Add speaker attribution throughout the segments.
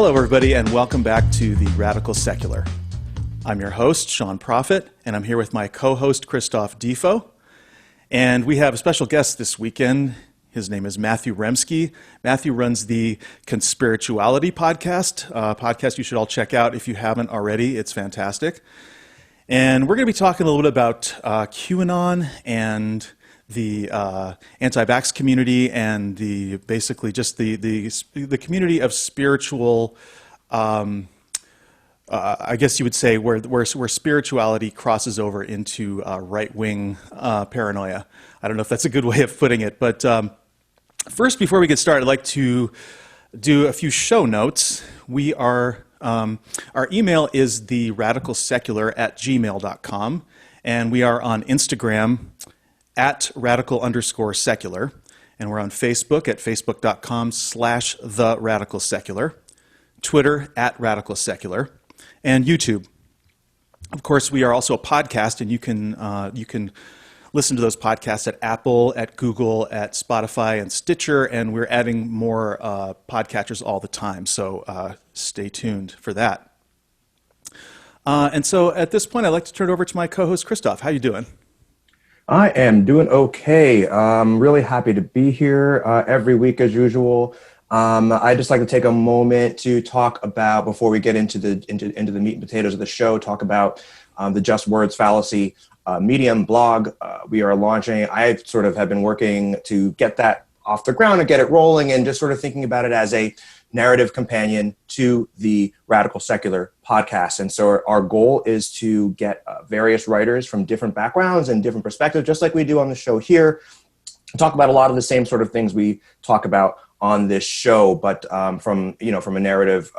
Speaker 1: Hello, everybody, and welcome back to The Radical Secular. I'm your host, Sean Prophet, and I'm here with my co-host, Christoph Defoe. And we have a special guest this weekend. His name is Matthew Remski. Matthew runs the Conspirituality Podcast, a podcast you should all check out if you haven't already. It's fantastic. And we're going to be talking a little bit about QAnon and the anti-vax community and the basically just the community of spiritual, I guess you would say, where spirituality crosses over into right-wing paranoia. I don't know if that's a good way of putting it, but first, before we get started, I'd like to do a few show notes. We are our email is theradicalsecular@gmail.com, and we are on Instagram at @radical_secular, and we're on Facebook at facebook.com/theradicalsecular, Twitter @radicalsecular, and YouTube. Of course, we are also a podcast, and you can listen to those podcasts at Apple, at Google, at Spotify, and Stitcher, and we're adding more podcatchers all the time, so stay tuned for that. And so at this point, I'd like to turn it over to my co-host, Christoph. How you doing?
Speaker 2: I am doing okay. I'm really happy to be here every week as usual. I'd just like to take a moment to talk about, before we get into the meat and potatoes of the show, talk about the Just Words Fallacy Medium blog we are launching. I sort of have been working to get that off the ground and get it rolling, and just sort of thinking about it as a narrative companion to the Radical Secular podcast. And so our goal is to get various writers from different backgrounds and different perspectives, just like we do on the show here, talk about a lot of the same sort of things we talk about on this show, but from a narrative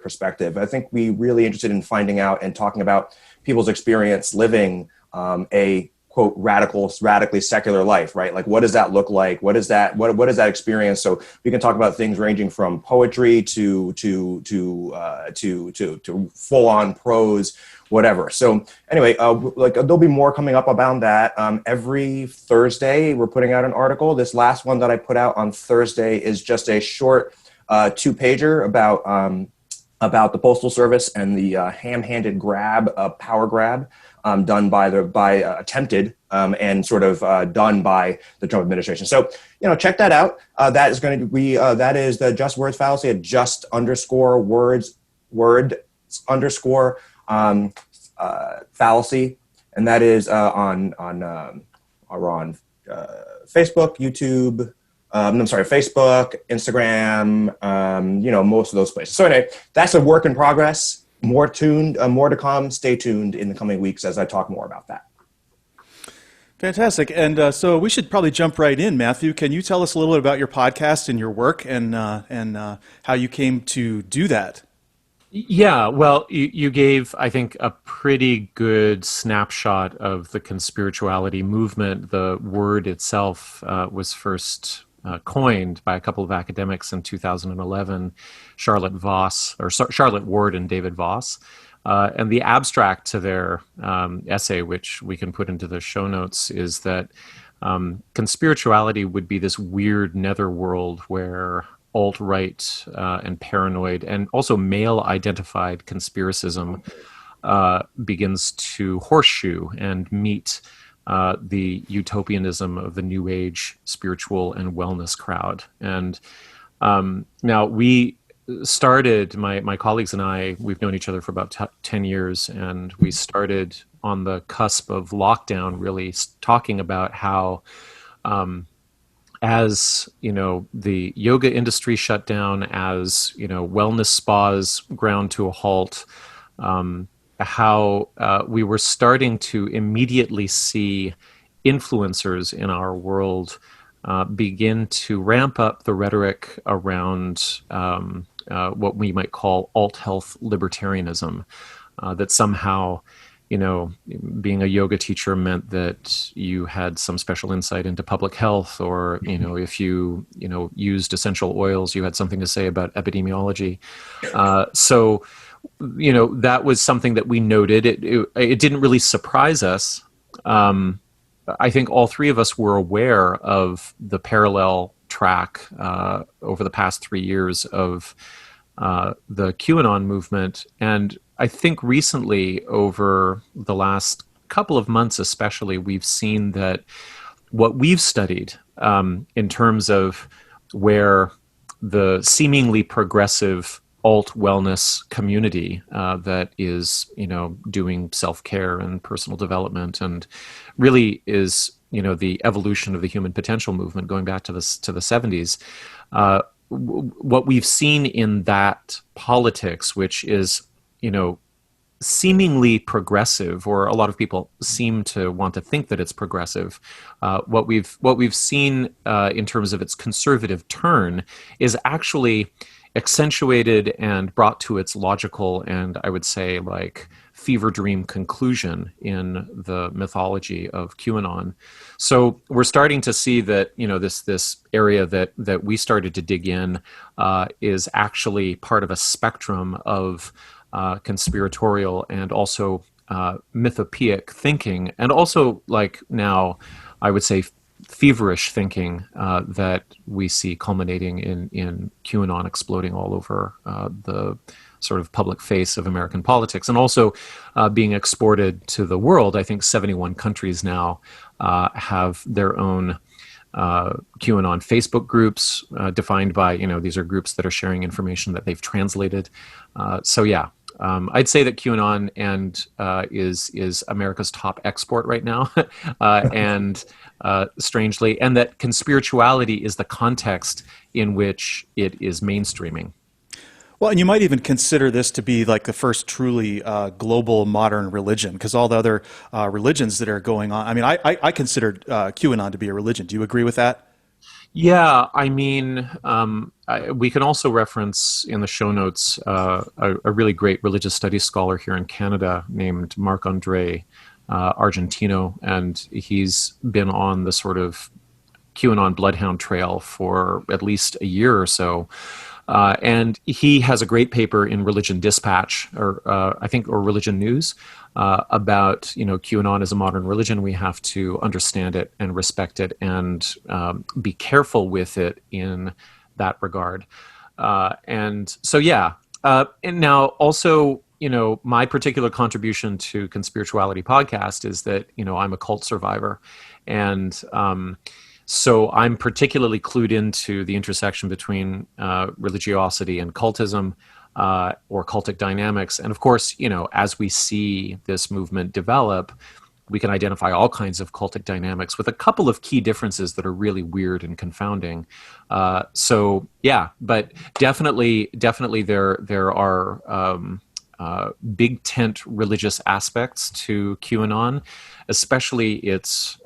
Speaker 2: perspective. I think we're really interested in finding out and talking about people's experience living a quote radically secular life, right? Like, what does that look like? What is that experience? So we can talk about things ranging from poetry to full on prose, whatever. So anyway, there'll be more coming up about that. Every Thursday we're putting out an article. This last one that I put out on Thursday is just a short 2-pager about the Postal Service and the ham-handed power grab attempted and sort of done by the Trump administration. So, check that out. That is going to be that is the Just Words Fallacy at fallacy, and that is on Facebook, YouTube. Facebook, Instagram, most of those places. So anyway, that's a work in progress. More to come. Stay tuned in the coming weeks as I talk more about that.
Speaker 1: Fantastic. And so we should probably jump right in. Matthew, can you tell us a little bit about your podcast and your work and how you came to do that?
Speaker 3: Yeah, well, you gave, I think, a pretty good snapshot of the conspirituality movement. The word itself was first coined by a couple of academics in 2011, Charlotte Ward and David Voss. And the abstract to their essay, which we can put into the show notes, is that conspirituality would be this weird netherworld where alt-right and paranoid and also male-identified conspiracism begins to horseshoe and meet the utopianism of the New Age spiritual and wellness crowd. And now we started, my colleagues and I, we've known each other for about 10 years, and we started on the cusp of lockdown, really talking about how as the yoga industry shut down, as wellness spas ground to a halt, how we were starting to immediately see influencers in our world begin to ramp up the rhetoric around what we might call alt-health libertarianism, that somehow, being a yoga teacher meant that you had some special insight into public health, or, if you, used essential oils, you had something to say about epidemiology. So that was something that we noted. It didn't really surprise us. I think all three of us were aware of the parallel track over the past 3 years of the QAnon movement. And I think recently, over the last couple of months especially, we've seen that what we've studied in terms of where the seemingly progressive alt wellness community that is, doing self-care and personal development, and really is, the evolution of the human potential movement going back to the 70s. What we've seen in that politics, which is, seemingly progressive, or a lot of people seem to want to think that it's progressive. What we've seen in terms of its conservative turn is actually accentuated and brought to its logical and, I would say, like, fever dream conclusion in the mythology of QAnon. So we're starting to see that, this area that we started to dig in is actually part of a spectrum of conspiratorial and also mythopoeic thinking, and also, like, now I would say feverish thinking that we see culminating in QAnon exploding all over the sort of public face of American politics, and also being exported to the world. I think 71 countries now have their own QAnon Facebook groups defined by, these are groups that are sharing information that they've translated. So yeah, I'd say that QAnon is America's top export right now, and strangely, and that conspirituality is the context in which it is mainstreaming.
Speaker 1: Well, and you might even consider this to be like the first truly global modern religion, because all the other religions that are going on, I mean, I consider QAnon to be a religion. Do you agree with that?
Speaker 3: Yeah, I mean, we can also reference in the show notes a really great religious studies scholar here in Canada named Marc-André Argentino, and he's been on the sort of QAnon bloodhound trail for at least a year or so. And he has a great paper in Religion Dispatch, or Religion News, about, QAnon as a modern religion. We have to understand it and respect it, and be careful with it in that regard. And so, yeah. And now also, my particular contribution to Conspirituality Podcast is that, I'm a cult survivor, and so I'm particularly clued into the intersection between religiosity and cultism, or cultic dynamics. And of course, as we see this movement develop, we can identify all kinds of cultic dynamics with a couple of key differences that are really weird and confounding. So yeah, but definitely there are big tent religious aspects to QAnon, especially its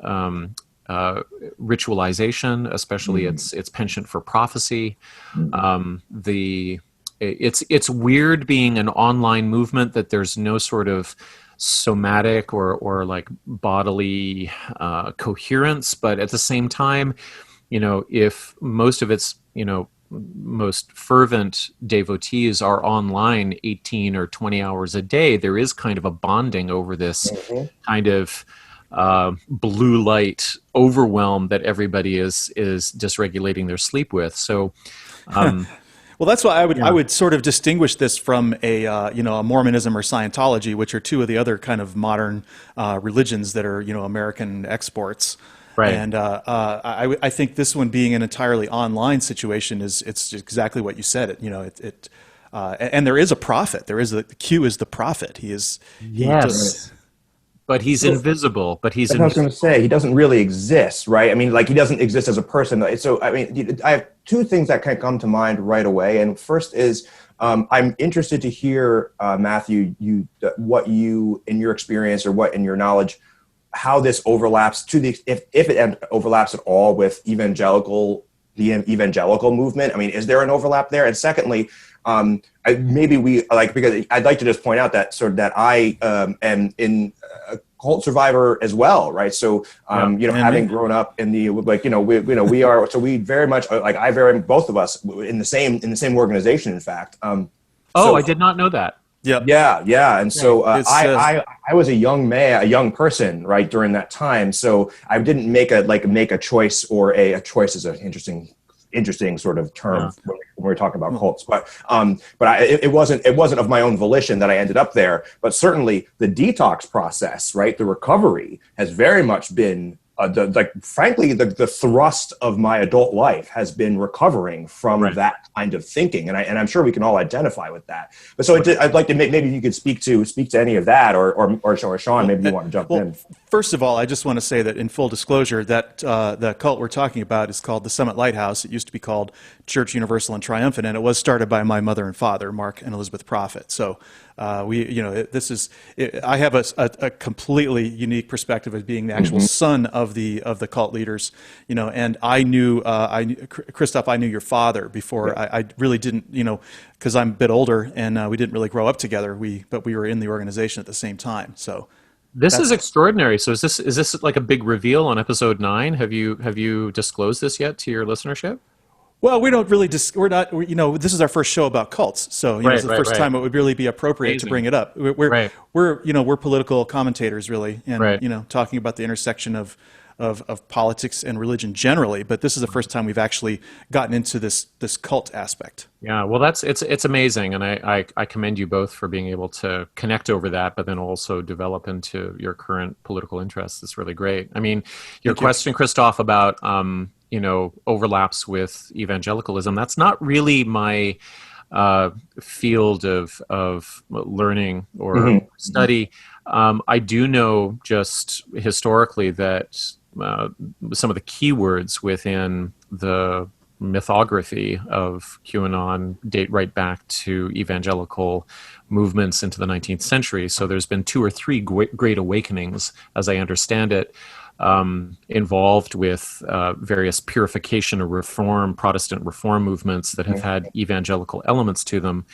Speaker 3: ritualization, especially its penchant for prophecy. It's weird being an online movement that there's no sort of somatic or like bodily coherence, but at the same time, if most of its most fervent devotees are online 18 or 20 hours a day, there is kind of a bonding over this kind of blue light overwhelm that everybody is dysregulating their sleep with. So,
Speaker 1: well, that's why I would sort of distinguish this from a Mormonism or Scientology, which are two of the other kind of modern religions that are American exports.
Speaker 3: Right.
Speaker 1: And I think this one being an entirely online situation it's exactly what you said. And there is a prophet. The Q is the prophet.
Speaker 3: But he's invisible. But he's.
Speaker 2: That's what I was going to say. He doesn't really exist, right? I mean, like, he doesn't exist as a person. So, I mean, I have two things that can come to mind right away. And first is, I'm interested to hear, Matthew, what you, in your experience or what in your knowledge, how this overlaps if it overlaps at all with the evangelical movement. I mean, is there an overlap there? And secondly, because I'd like to just point out that I am in a cult survivor as well, right? So, having grown up in the we are, so we very much both of us in the same organization, in fact.
Speaker 3: I did not know that.
Speaker 2: Yeah. And so I was a young person, right, during that time. So I didn't make a choice, or a choice is an interesting interesting sort of term
Speaker 3: Yeah.
Speaker 2: when we're talking about cults. But it wasn't of my own volition that I ended up there. But certainly the detox process, right, the recovery has very much been frankly, the thrust of my adult life has been recovering from that kind of thinking, and I'm sure we can all identify with that. But so I'd like to maybe you could speak to any of that, or Sean, maybe you want to jump in.
Speaker 1: First of all, I just want to say that in full disclosure, that the cult we're talking about is called the Summit Lighthouse. It used to be called Church Universal and Triumphant, and it was started by my mother and father, Mark and Elizabeth Prophet. So I have a completely unique perspective as being the actual son of the cult leaders, and I knew Christoph, I knew your father before. I really didn't, because I'm a bit older, and we didn't really grow up together. But we were in the organization at the same time. So
Speaker 3: this is extraordinary. So is this like a big reveal on episode 9? Have you disclosed this yet to your listenership?
Speaker 1: Well, we don't really. This is our first show about cults, so it's the first time it would really be appropriate to bring it up. We're political commentators, really, and talking about the intersection of politics and religion generally. But this is the first time we've actually gotten into this cult aspect.
Speaker 3: Yeah, well, it's amazing, and I commend you both for being able to connect over that, but then also develop into your current political interests. It's really great. I mean, your question, Christoph, about overlaps with evangelicalism. That's not really my field of learning or study. I do know just historically that some of the keywords within the mythography of QAnon date right back to evangelical movements into the 19th century. So there's been 2 or 3 great awakenings, as I understand it, involved with various purification or reform, Protestant reform movements that have had evangelical elements to them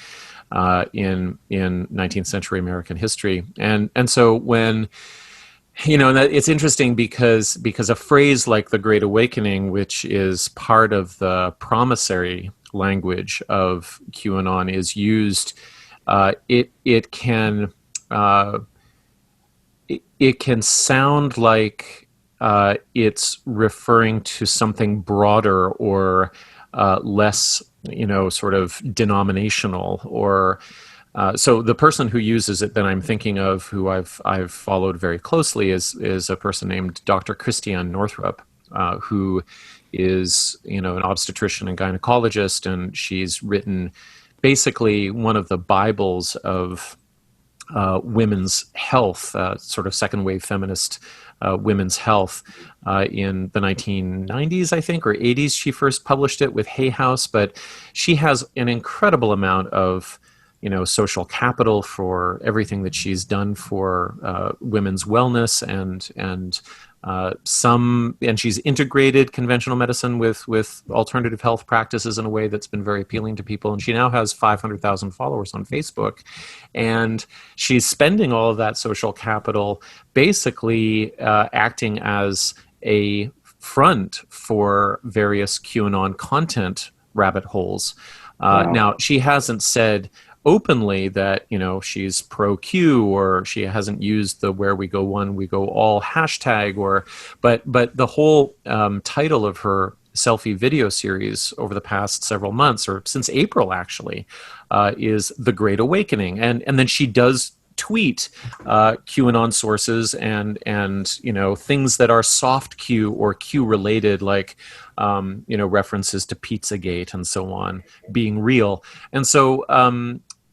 Speaker 3: in 19th century American history. And so when, it's interesting because a phrase like the Great Awakening, which is part of the promissory language of QAnon, is used, it can sound like it's referring to something broader or less, sort of denominational. Or so the person who uses it that I'm thinking of, who I've followed very closely, is a person named Dr. Christiane Northrup, who is an obstetrician and gynecologist, and she's written basically one of the Bibles of women's health, sort of second wave feminist women's health. In the 1990s, I think, or 80s, she first published it with Hay House. But she has an incredible amount of social capital for everything that she's done for women's wellness, and she's integrated conventional medicine with alternative health practices in a way that's been very appealing to people. And she now has 500,000 followers on Facebook, and she's spending all of that social capital basically acting as a front for various QAnon content rabbit holes. Now, she hasn't said openly that she's pro-Q, or she hasn't used the "where we go one, we go all" hashtag, but the whole title of her selfie video series over the past several months, or since April actually, is The Great Awakening, and then she does tweet QAnon sources and things that are soft Q or Q related, like references to Pizzagate and so on being real. And so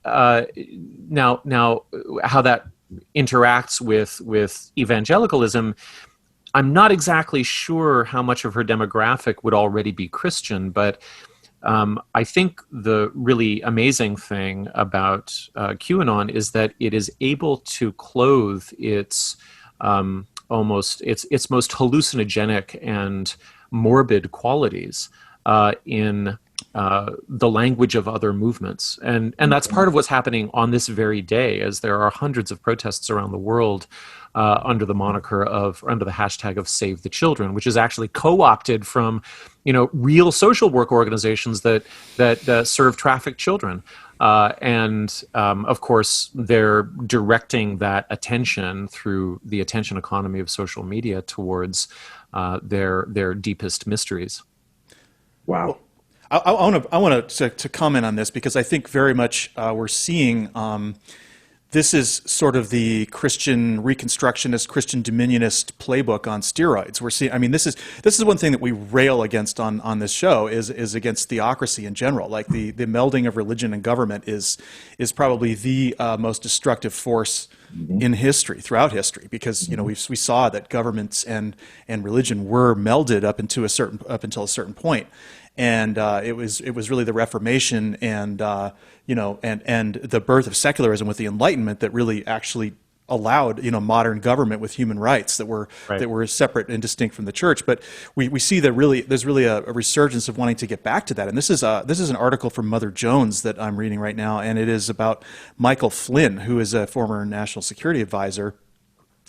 Speaker 3: now how that interacts with evangelicalism, I'm not exactly sure how much of her demographic would already be Christian, but I think the really amazing thing about QAnon is that it is able to clothe its most hallucinogenic and morbid qualities in the language of other movements. And that's part of what's happening on this very day, as there are hundreds of protests around the world under the hashtag of Save the Children, which is actually co-opted from, real social work organizations that serve trafficked children. Of course, they're directing that attention through the attention economy of social media towards their deepest mysteries.
Speaker 2: Wow.
Speaker 1: I want to comment on this because I think very much we're seeing this is sort of the Christian Reconstructionist, Christian Dominionist playbook on steroids. We're seeing, I mean, this is one thing that we rail against on this show is against theocracy in general. Like the melding of religion and government is probably the most destructive force in history, throughout history, because we saw that governments and religion were melded up until a certain point. And it was really the Reformation and and the birth of secularism with the Enlightenment that really actually allowed modern government with human rights that were separate and distinct from the church. But we see that there's really a resurgence of wanting to get back to that. And this is an article from Mother Jones that I'm reading right now, and it is about Michael Flynn, who is a former national security advisor.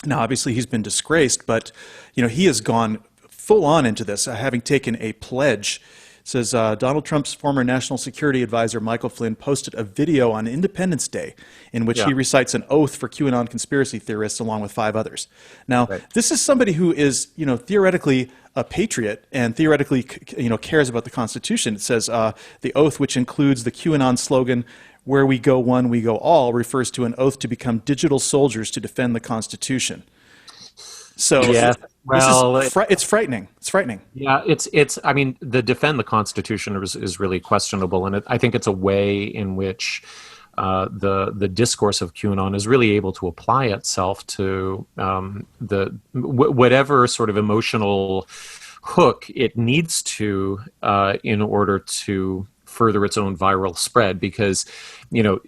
Speaker 1: Now, obviously, he's been disgraced, but he has gone full on into this, having taken a pledge. It says, Donald Trump's former national security advisor, Michael Flynn, posted a video on Independence Day in which he recites an oath for QAnon conspiracy theorists along with 5 others. Now, this is somebody who is, theoretically a patriot and theoretically, cares about the Constitution. It says, the oath, which includes the QAnon slogan, "Where we go one, we go all," refers to an oath to become digital soldiers to defend the Constitution. So it's frightening. It's frightening.
Speaker 3: Yeah, it's. I mean, the defend the Constitution is really questionable, and I think it's a way in which the discourse of QAnon is really able to apply itself to whatever sort of emotional hook it needs to in order to further its own viral spread, because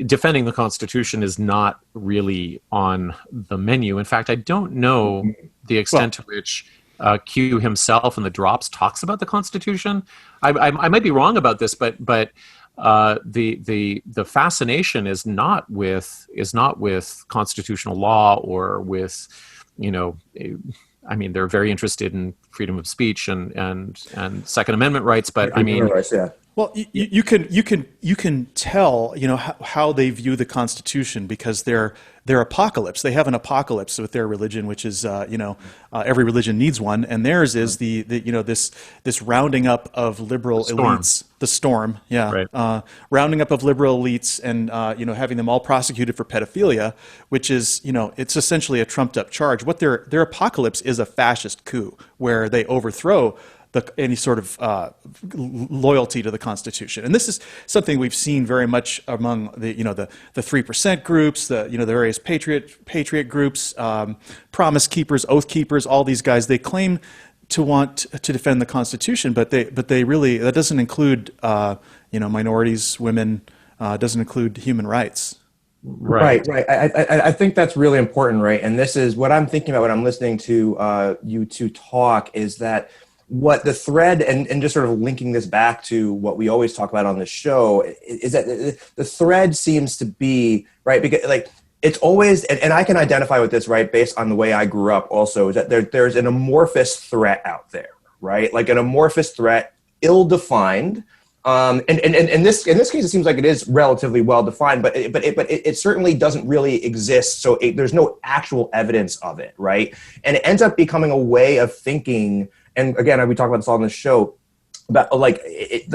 Speaker 3: defending the Constitution is not really on the menu. In fact, I don't know the extent to which Q himself in the drops talks about the Constitution. I might be wrong about this, but the fascination is not with constitutional law or with I mean, they're very interested in freedom of speech and Second Amendment rights, but I mean,
Speaker 2: rights, yeah.
Speaker 1: Well, you can tell how they view the Constitution because they're apocalypse. They have an apocalypse with their religion, which is every religion needs one, and theirs is the this rounding up of liberal elites, the storm, rounding up of liberal elites and having them all prosecuted for pedophilia, which is it's essentially a trumped up charge. What their apocalypse is a fascist coup where they overthrow any sort of loyalty to the Constitution, and this is something we've seen very much among the 3% groups, the various patriot groups, promise keepers, oath keepers. All these guys, they claim to want to defend the Constitution, but they really, that doesn't include minorities, women, doesn't include human rights.
Speaker 2: Right. I think that's really important, right? And this is what I'm thinking about when I'm listening to you two talk, is that what the thread, and just sort of linking this back to what we always talk about on this show, is that the thread seems to be, right, because it's always, and I can identify with this, right, based on the way I grew up also, is that there's an amorphous threat out there, right? Like an amorphous threat, ill-defined, and in this case, it seems like it is relatively well-defined, but it certainly doesn't really exist, so there's no actual evidence of it, right? And it ends up becoming a way of thinking. And again, we talk about this all on the show, about like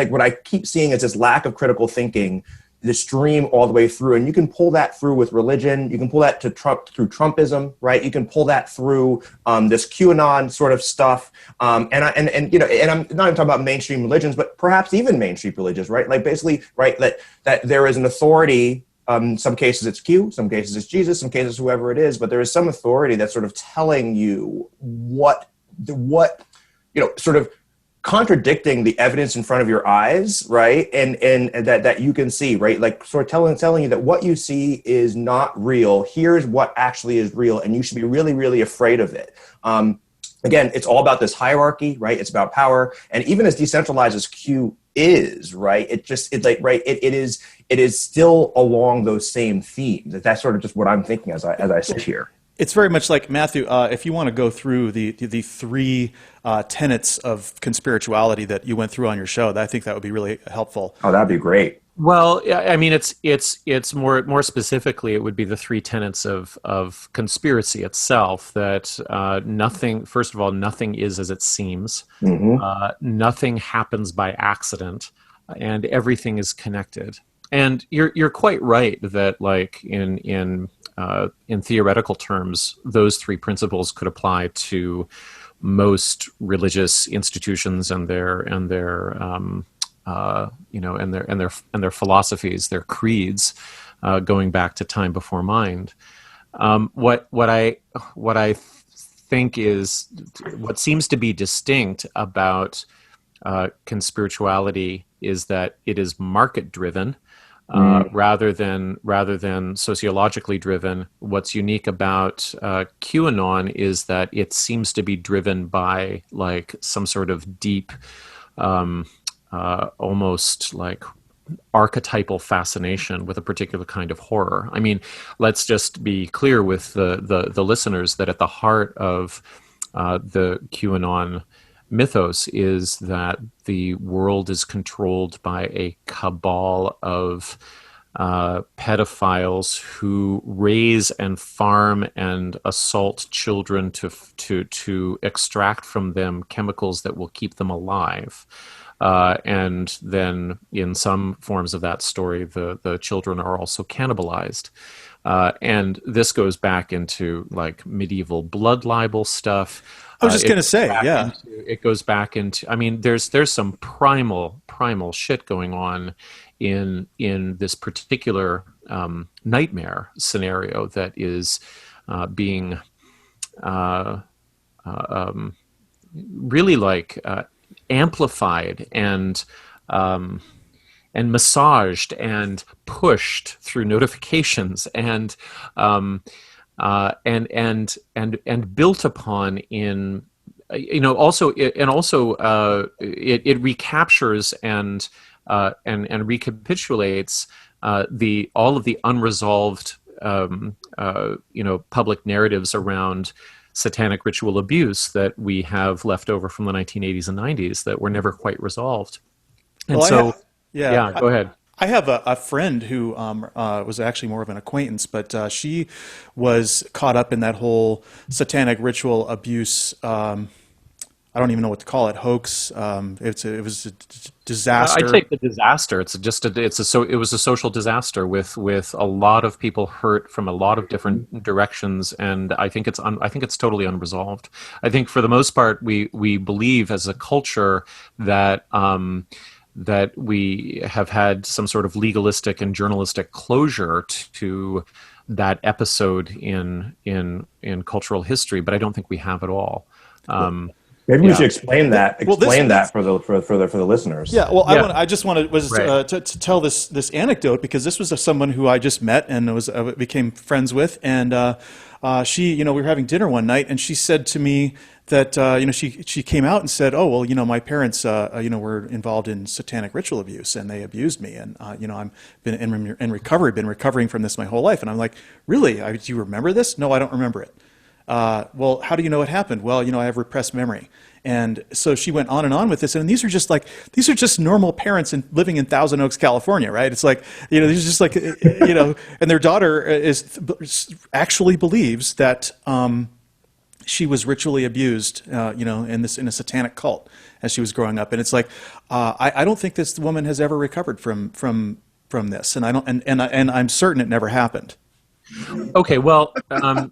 Speaker 2: what I keep seeing is this lack of critical thinking, the stream all the way through. And you can pull that through with religion. You can pull that through Trumpism, right? You can pull that through this QAnon sort of stuff. And I'm not even talking about mainstream religions, but perhaps even mainstream religions, right? Like basically, right, that there is an authority. Some cases it's Q, some cases it's Jesus, some cases whoever it is, but there is some authority that's sort of telling you what sort of contradicting the evidence in front of your eyes, right? And that you can see, right? Like sort of telling you that what you see is not real. Here's what actually is real, and you should be really, really afraid of it. Again, it's all about this hierarchy, right? It's about power, and even as decentralized as Q is, right? It is still along those same themes. That's sort of just what I'm thinking as I sit here.
Speaker 1: It's very much like, Matthew, if you want to go through the 3 tenets of conspirituality that you went through on your show, I think that would be really helpful.
Speaker 2: Oh, that'd be great.
Speaker 3: Well, I mean, it's more specifically, it would be the 3 tenets of conspiracy itself. That nothing, first of all, nothing is as it seems. Mm-hmm. Nothing happens by accident. and everything is connected. And you're quite right that, like, in theoretical terms, those three principles could apply to most religious institutions and their philosophies, their creeds, going back to time before mind. What I think is what seems to be distinct about conspirituality is that it is market driven. Rather than sociologically driven. What's unique about QAnon is that it seems to be driven by, like, some sort of deep, almost like archetypal fascination with a particular kind of horror. I mean, let's just be clear with the listeners that at the heart of the QAnon mythos is that the world is controlled by a cabal of pedophiles who raise and farm and assault children to extract from them chemicals that will keep them alive. And then in some forms of that story, the children are also cannibalized. And this goes back into, like, medieval blood libel stuff.
Speaker 1: I was just going to say, yeah.
Speaker 3: It goes back into, I mean, there's some primal shit going on in this particular nightmare scenario that is being really, like, amplified and massaged and pushed through notifications and built upon in, it recaptures and recapitulates all of the unresolved public narratives around satanic ritual abuse that we have left over from the 1980s and 90s that were never quite resolved. And go ahead.
Speaker 1: I have a friend who was actually more of an acquaintance, but she was caught up in that whole satanic ritual abuse. I don't even know what to call it. Hoax. It was a disaster.
Speaker 3: I take the disaster. It was a social disaster with a lot of people hurt from a lot of different directions, and I think it's totally unresolved. I think for the most part we believe as a culture that that we have had some sort of legalistic and journalistic closure to that episode in cultural history, but I don't think we have at all.
Speaker 2: Maybe we should explain that. For the listeners.
Speaker 1: Yeah. Well, I just wanted to tell this anecdote because this was someone who I just met and became friends with, and she, we were having dinner one night, and she said to me that she came out and said, "Oh, well, my parents were involved in satanic ritual abuse, and they abused me, and I've been in recovery, been recovering from this my whole life." And I'm like, "Really? Do you remember this?" "No, I don't remember it." "Well, how do you know it happened?" "Well, I have repressed memory." And so she went on and on with this, and these are just normal parents living in Thousand Oaks, California, right? It's like, these are just like, and their daughter actually believes that she was ritually abused, in a satanic cult as she was growing up, and it's like, I don't think this woman has ever recovered from this, and I'm certain it never happened.
Speaker 3: Okay, well,
Speaker 2: not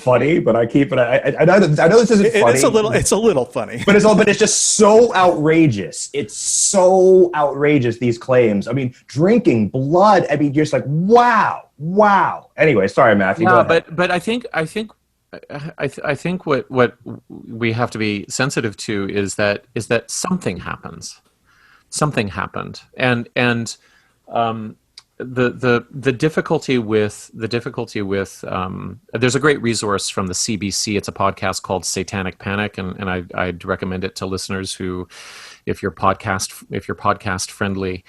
Speaker 2: funny, but I keep it. I know this isn't funny.
Speaker 1: It's a little funny,
Speaker 2: but it's just so outrageous. It's so outrageous, these claims. I mean, drinking blood. I mean, you're just like, wow. Anyway, sorry, Matthew.
Speaker 3: No, but I think what we have to be sensitive to is that something happens. Something happened, and the difficulty with there's a great resource from the CBC. It's a podcast called Satanic Panic, and I'd recommend it to listeners who, if you're podcast friendly,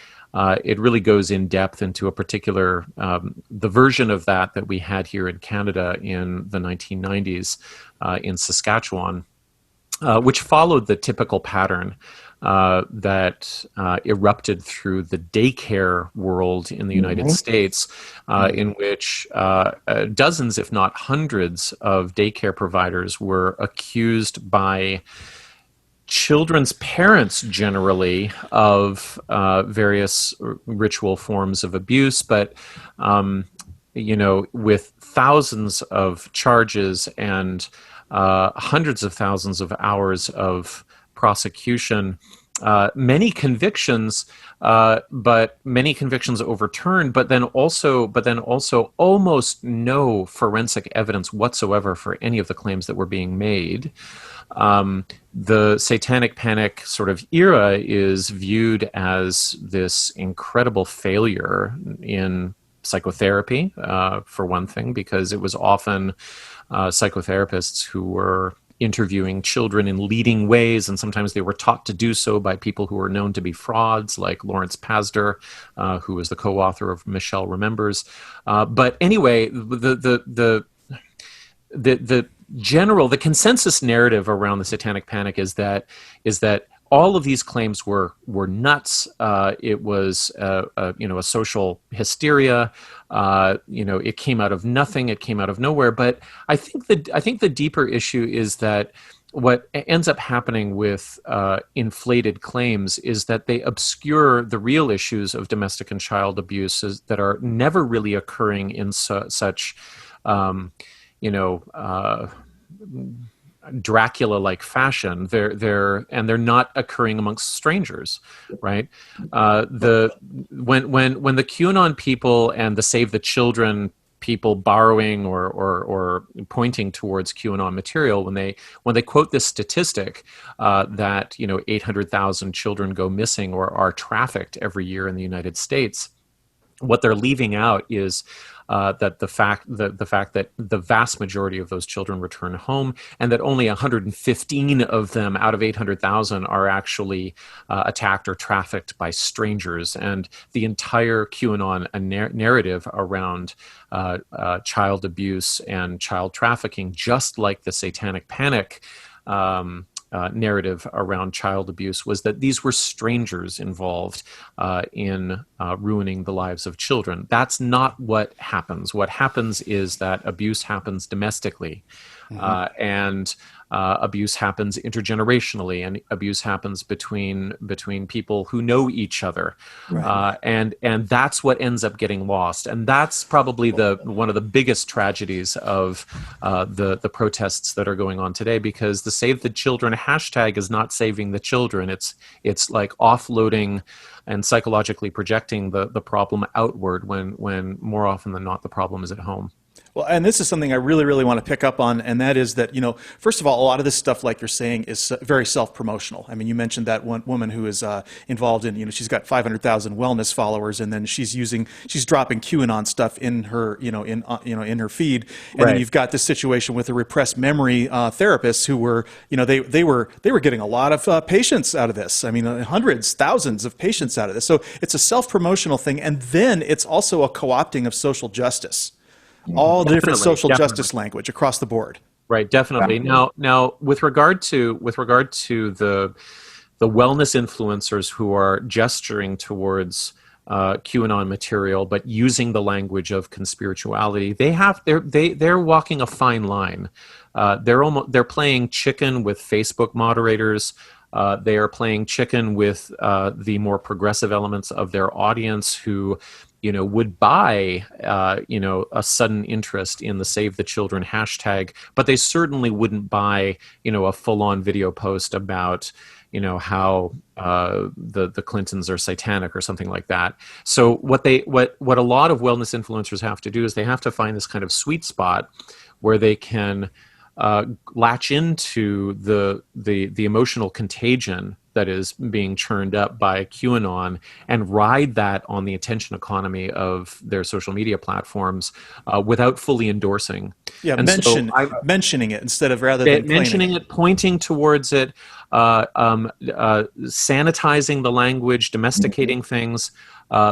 Speaker 3: it really goes in depth into a particular the version of that we had here in Canada in the 1990s in Saskatchewan, which followed the typical pattern that erupted through the daycare world in the United States, in which dozens, if not hundreds, of daycare providers were accused by children's parents generally of various ritual forms of abuse, but with thousands of charges and hundreds of thousands of hours of prosecution, many convictions, but many convictions overturned, but then also almost no forensic evidence whatsoever for any of the claims that were being made. The Satanic Panic sort of era is viewed as this incredible failure in psychotherapy, for one thing, because it was often psychotherapists who were interviewing children in leading ways, and sometimes they were taught to do so by people who were known to be frauds, like Lawrence Pasder, who was the co-author of Michelle Remembers. But anyway, the consensus narrative around the Satanic Panic is that all of these claims were nuts. It was a social hysteria. It came out of nothing. It came out of nowhere. But I think the deeper issue is that what ends up happening with inflated claims is that they obscure the real issues of domestic and child abuse that are never really occurring in such Dracula-like fashion. They're not occurring amongst strangers, right? When the QAnon people and the Save the Children people borrowing or pointing towards QAnon material, when they quote this statistic that 800,000 children go missing or are trafficked every year in the United States, what they're leaving out is that the fact that the vast majority of those children return home, and that only 115 of them out of 800,000 are actually attacked or trafficked by strangers. And the entire QAnon narrative around child abuse and child trafficking, just like the Satanic Panic narrative around child abuse, was that these were strangers involved in ruining the lives of children. That's not what happens. What happens is that abuse happens domestically, and abuse happens intergenerationally, and abuse happens between people who know each other, right. And that's what ends up getting lost, and that's probably one of the biggest tragedies of the protests that are going on today, because the Save the Children hashtag is not saving the children. It's like offloading and psychologically projecting the problem outward when more often than not the problem is at home.
Speaker 1: Well, and this is something I really, really want to pick up on, and that is that, first of all, a lot of this stuff, like you're saying, is very self-promotional. I mean, you mentioned that one woman who is involved in, she's got 500,000 wellness followers, and then she's dropping QAnon stuff in her, in her feed, and
Speaker 3: right.
Speaker 1: Then you've got this situation with the repressed memory therapists who were, they were getting a lot of patients out of this. I mean, hundreds, thousands of patients out of this. So it's a self-promotional thing, and then it's also a co-opting of social justice. All the different social justice language across the board.
Speaker 3: Right, definitely. Now, with regard to the wellness influencers who are gesturing towards QAnon material, but using the language of conspirituality, they're walking a fine line. They're playing chicken with Facebook moderators. They are playing chicken with the more progressive elements of their audience who would buy, a sudden interest in the Save the Children hashtag, but they certainly wouldn't buy, a full-on video post about, how the Clintons are satanic or something like that. So what a lot of wellness influencers have to do is they have to find this kind of sweet spot where they can latch into the emotional contagion that is being churned up by QAnon and ride that on the attention economy of their social media platforms without fully endorsing.
Speaker 1: Yeah, mentioning it instead of rather than
Speaker 3: mentioning it, pointing towards it, sanitizing the language, domesticating things,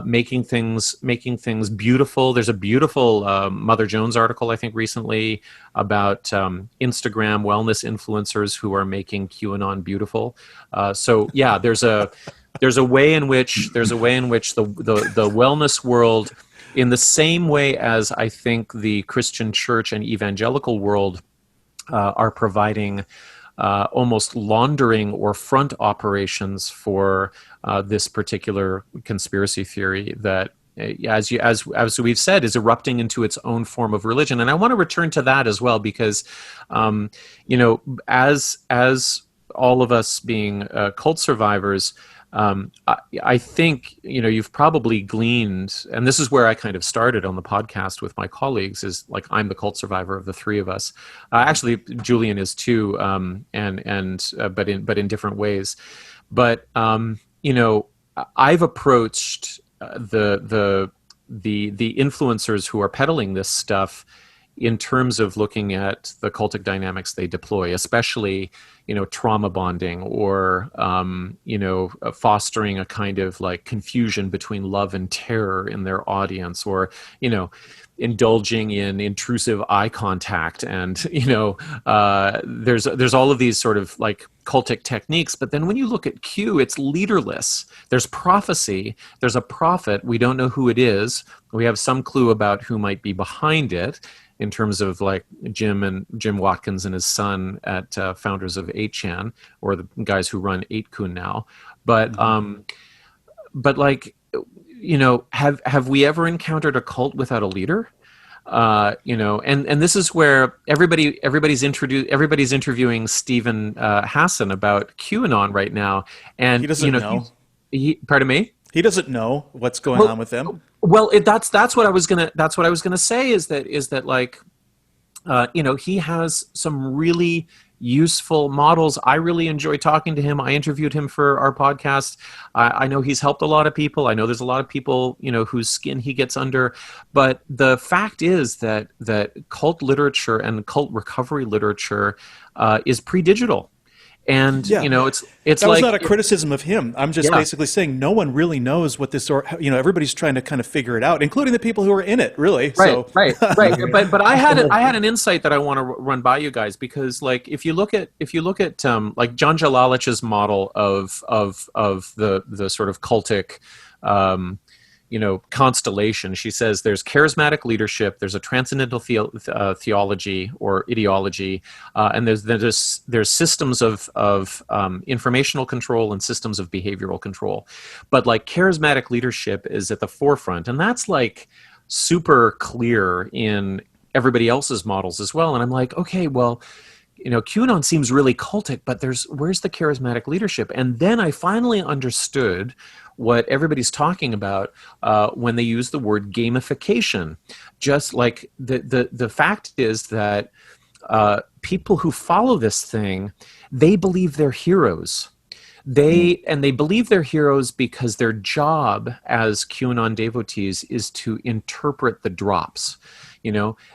Speaker 3: making things beautiful. There's a beautiful Mother Jones article, I think, recently about Instagram wellness influencers who are making QAnon beautiful. So yeah, there's a way in which the wellness world, in the same way as I think the Christian church and evangelical world are providing almost laundering or front operations for this particular conspiracy theory that, as we've said, is erupting into its own form of religion. And I want to return to that as well, because, as all of us being cult survivors, I think, you've probably gleaned, and this is where I kind of started on the podcast with my colleagues, is like, I'm the cult survivor of the three of us. Actually, Julian is too, but in different ways. But, I've approached the influencers who are peddling this stuff in terms of looking at the cultic dynamics they deploy, especially, trauma bonding, or, fostering a kind of like confusion between love and terror in their audience, or, indulging in intrusive eye contact. And, there's all of these sort of like cultic techniques. But then when you look at Q, it's leaderless. There's prophecy. There's a prophet. We don't know who it is. We have some clue about who might be behind it, in terms of like Jim Watkins and his son at founders of 8chan, or the guys who run 8kun now. But like, have we ever encountered a cult without a leader? And this is where everybody's interviewing Stephen Hassan about QAnon right now, and
Speaker 1: he doesn't know.
Speaker 3: Pardon me?
Speaker 1: He doesn't know what's going on with them.
Speaker 3: Well, that's what I was gonna say, is that like, he has some really useful models. I really enjoy talking to him. I interviewed him for our podcast. I know he's helped a lot of people. I know there's a lot of people, whose skin he gets under. But the fact is that cult literature and cult recovery literature is pre-digital. And, it's
Speaker 1: that
Speaker 3: like...
Speaker 1: was not a criticism of him. I'm just basically saying no one really knows what this, or, everybody's trying to kind of figure it out, including the people who are in it, really.
Speaker 3: Right. But I had an insight that I want to run by you guys, because like, if you look at like John Jalalich's model of the sort of cultic, constellation, she says there's charismatic leadership, there's a transcendental theology or ideology, and there's systems of informational control and systems of behavioral control. But like, charismatic leadership is at the forefront, and that's like super clear in everybody else's models as well. And I'm like, okay, well, QAnon seems really cultic, but where's the charismatic leadership? And then I finally understood what everybody's talking about when they use the word gamification. Just like the fact is that people who follow this thing, they believe they're heroes. They believe they're heroes because their job as QAnon devotees is to interpret the drops.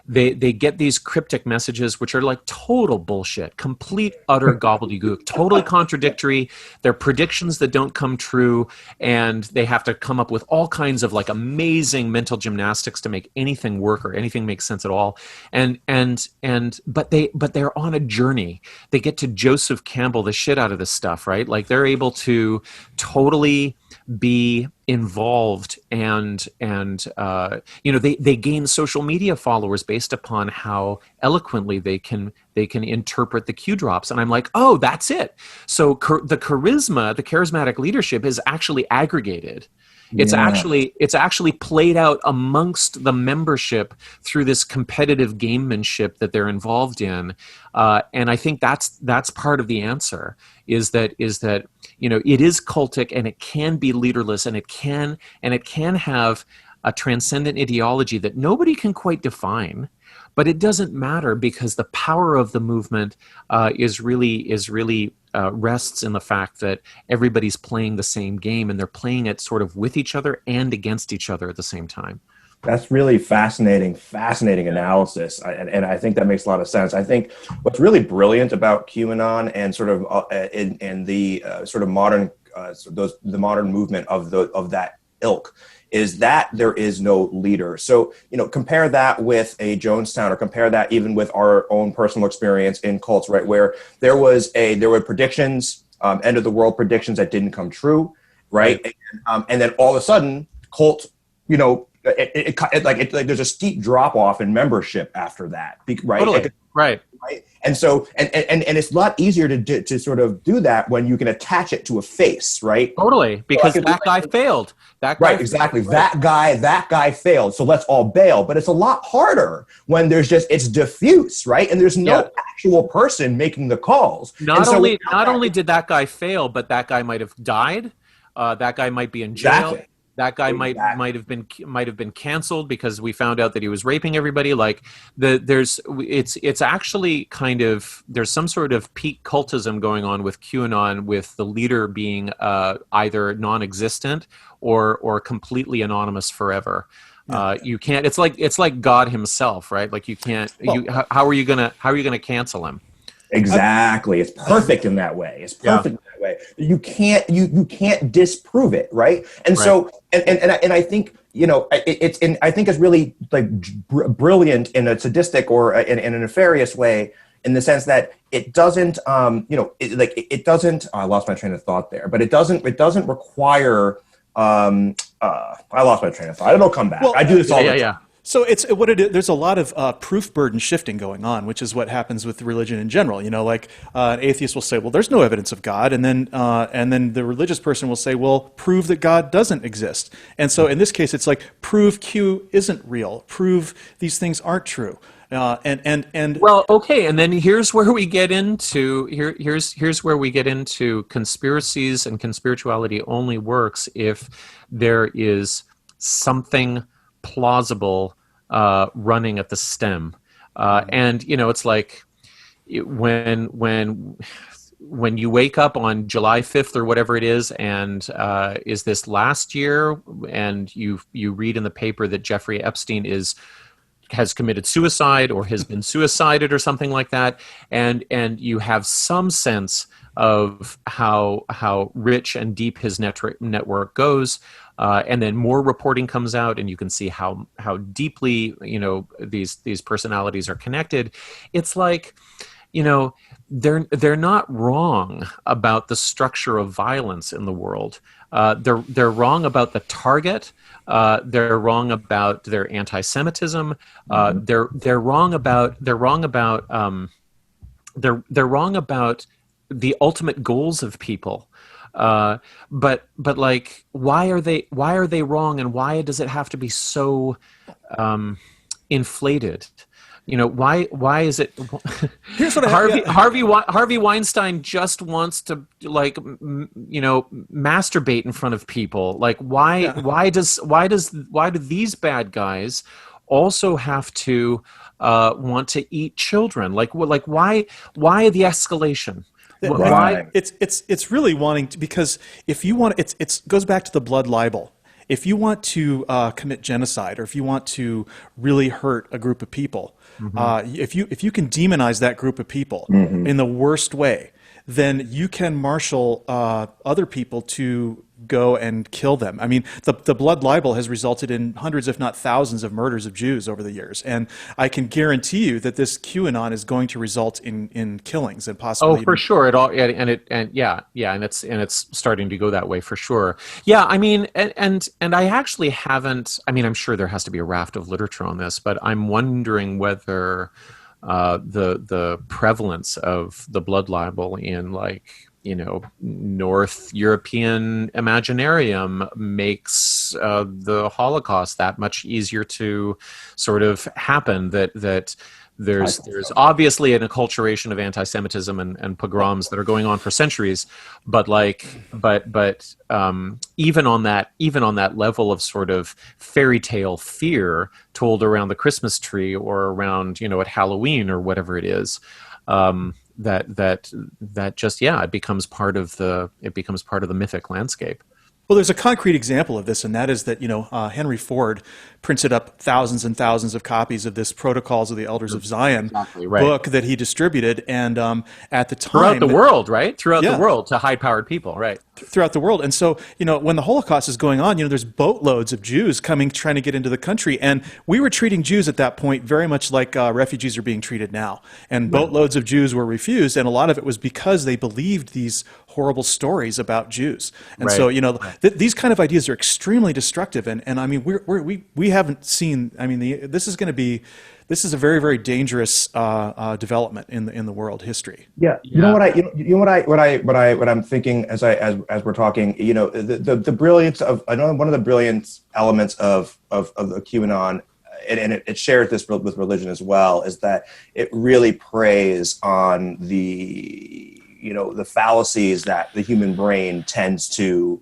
Speaker 3: They get these cryptic messages, which are like total bullshit, complete, utter gobbledygook, totally contradictory. They're predictions that don't come true, and they have to come up with all kinds of like amazing mental gymnastics to make anything work or anything make sense at all. But they're on a journey. They get to Joseph Campbell the shit out of this stuff, right? Like, they're able to totally be involved, and they gain social media followers based upon how eloquently they can interpret the Q drops. And I'm like, oh, that's it. So the charismatic leadership is actually aggregated. It's actually played out amongst the membership through this competitive gamemanship that they're involved in, and I think that's part of the answer. Is that it is cultic, and it can be leaderless, and it can have a transcendent ideology that nobody can quite define. But it doesn't matter, because the power of the movement is really rests in the fact that everybody's playing the same game, and they're playing it sort of with each other and against each other at the same time.
Speaker 2: That's really fascinating analysis, and I think that makes a lot of sense. I think what's really brilliant about QAnon and sort of in the sort of modern the modern movement of that ilk is that there is no leader. So, compare that with a Jonestown, or compare that even with our own personal experience in cults, right? Where there were predictions, end of the world predictions that didn't come true, right? And then all of a sudden, cult, there's a steep drop off in membership after that, right?
Speaker 3: Totally. Right.
Speaker 2: And so, and it's a lot easier to sort of do that when you can attach it to a face, right?
Speaker 3: Totally, because that guy failed. That guy
Speaker 2: right, exactly. That guy failed. So let's all bail. But it's a lot harder when it's diffuse, right? And there's no actual person making the calls.
Speaker 3: Not only did that guy fail, but that guy might have died. That guy might be in jail.
Speaker 2: Exactly.
Speaker 3: That guy might have been canceled because we found out that he was raping everybody. Like it's actually kind of, there's some sort of peak cultism going on with QAnon, with the leader being either non-existent or completely anonymous forever. You can't. It's like God himself, right? Like you can't. How are you gonna cancel him?
Speaker 2: Exactly. It's perfect in that way. It's perfect in that way. You can't disprove it, right? And so and I think, you know, I think it's really like brilliant in a sadistic or in a nefarious way, in the sense that it doesn't it doesn't, I lost my train of thought there, but it doesn't require I lost my train of thought. It'll come back. I do this all the time.
Speaker 3: Yeah.
Speaker 1: So it's what it is. There's a lot of proof burden shifting going on, which is what happens with religion in general. You know, like an atheist will say, "Well, there's no evidence of God," and then the religious person will say, "Well, prove that God doesn't exist." And so in this case, it's like, prove Q isn't real. Prove these things aren't true.
Speaker 3: Well, okay, and then here's where we get into here's where we get into conspiracies, and conspirituality only works if there is something plausible running at the stem, and you know, it's like when you wake up on July 5th or whatever it is, and is this last year, and you read in the paper that Jeffrey Epstein has committed suicide or has been suicided or something like that, and you have some sense of how rich and deep his network goes, and then more reporting comes out, and you can see how deeply, you know, these personalities are connected. It's like, you know, they're not wrong about the structure of violence in the world. They're wrong about the target. They're wrong about their anti-Semitism. They're wrong about the ultimate goals of people. But like, why are they wrong, and why does it have to be so inflated? You know, why is it?
Speaker 1: Here's what
Speaker 3: Harvey Weinstein just wants to, like, you know, masturbate in front of people. Like, why do these bad guys also have to want to eat children? Like why the escalation?
Speaker 1: Why? It's really wanting to, because if you want, it goes back to the blood libel. If you want to commit genocide, or if you want to really hurt a group of people, if you can demonize that group of people in the worst way, then you can marshal other people to go and kill them. I mean, the blood libel has resulted in hundreds, if not thousands, of murders of Jews over the years, and I can guarantee you that this QAnon is going to result in killings, and possibly.
Speaker 3: For sure. It's starting to go that way for sure. Yeah, I mean, and I actually haven't. I mean, I'm sure there has to be a raft of literature on this, but I'm wondering whether the prevalence of the blood libel in, like, you know, North European Imaginarium makes the Holocaust that much easier to sort of happen. That there's obviously an acculturation of anti-Semitism and pogroms that are going on for centuries, but even on that level of sort of fairy tale fear told around the Christmas tree or around, you know, at Halloween or whatever it is. That just, it becomes part of the mythic landscape.
Speaker 1: Well, there's a concrete example of this, and that is that, you know, Henry Ford printed up thousands and thousands of copies of this Protocols of the Elders of Zion book that he distributed, and at the time,
Speaker 3: throughout the world, right? Throughout the world, to high-powered people, right?
Speaker 1: Throughout the world. And so, you know, when the Holocaust is going on, you know, there's boatloads of Jews coming, trying to get into the country, and we were treating Jews at that point very much like refugees are being treated now. And boatloads of Jews were refused, and a lot of it was because they believed these horrible stories about Jews. And so, you know, these kind of ideas are extremely destructive. And I mean, we haven't seen. I mean, this is going to be this is a very, very dangerous development in the world history.
Speaker 2: Yeah, you know what I'm thinking as we're talking. You know, the brilliance of, I know one of the brilliant elements of the QAnon, and it shares this with religion as well, is that it really preys on the fallacies that the human brain tends to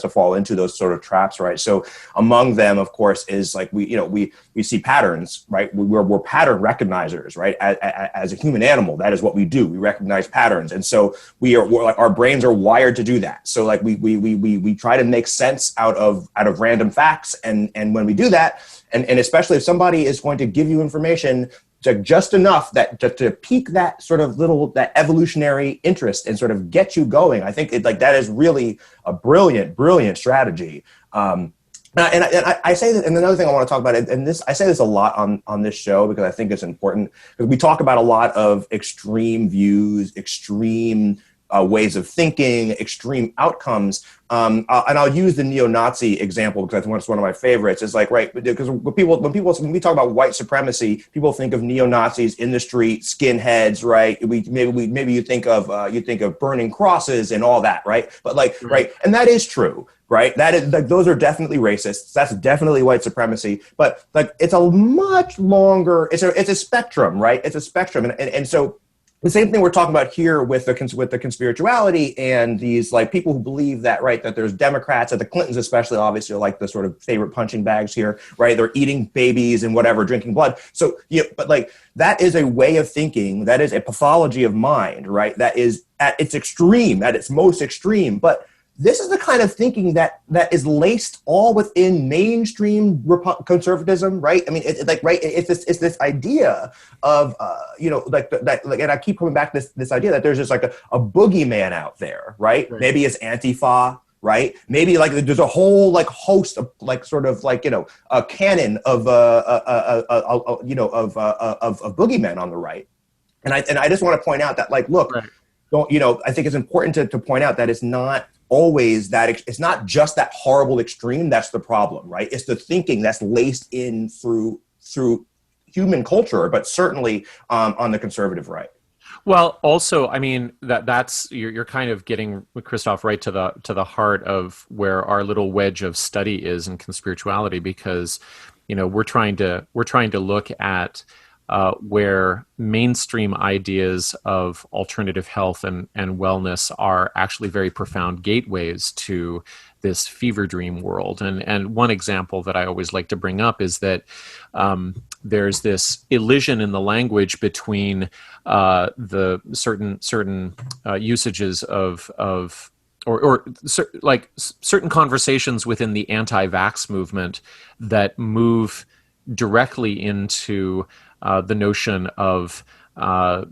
Speaker 2: fall into, those sort of traps, right? So among them, of course, is like we see patterns, right? We're pattern recognizers, right? As a human animal, that is what we do. We recognize patterns, and so we're like, our brains are wired to do that. So like we try to make sense out of random facts, and when we do that, and especially if somebody is going to give you information just enough that to pique that sort of that evolutionary interest and sort of get you going, I think that is really a brilliant strategy. And I say that, and another thing I want to talk about, and I say this a lot on this show because I think it's important, because we talk about a lot of extreme views, extreme ways of thinking, extreme outcomes. And I'll use the neo-Nazi example because it's one of my favorites. It's like, right, because when we talk about white supremacy, people think of neo-Nazis in the street, skinheads, right? Maybe you think of burning crosses and all that, right? But right, and that is true. Right, that is those are definitely racists. That's definitely white supremacy. But it's a much longer. It's a spectrum, right? It's a spectrum, and so. The same thing we're talking about here with the conspirituality and these people who believe that, right, that there's Democrats, and the Clintons especially, obviously, are like the sort of favorite punching bags here, right? They're eating babies and whatever, drinking blood. So, but that is a way of thinking. That is a pathology of mind, right? That is at its extreme, at its most extreme. But this is the kind of thinking that is laced all within mainstream conservatism, right? I mean, it's this idea of and I keep coming back to this idea that there's just a boogeyman out there, right? Maybe it's Antifa, right? Maybe there's a whole host of a canon of boogeymen on the right, and I just want to point out that look, don't I think it's important to point out that it's not always that it's not just that horrible extreme that's the problem, right? It's the thinking that's laced in through human culture, but certainly on the conservative right.
Speaker 3: Well, also, I mean, that's you're kind of getting, Christoph, right to the heart of where our little wedge of study is in conspirituality, because we're trying to look at where mainstream ideas of alternative health and wellness are actually very profound gateways to this fever dream world. And one example that I always like to bring up is that there's this elision in the language between the certain usages of certain conversations within the anti-vax movement that move directly into the notion of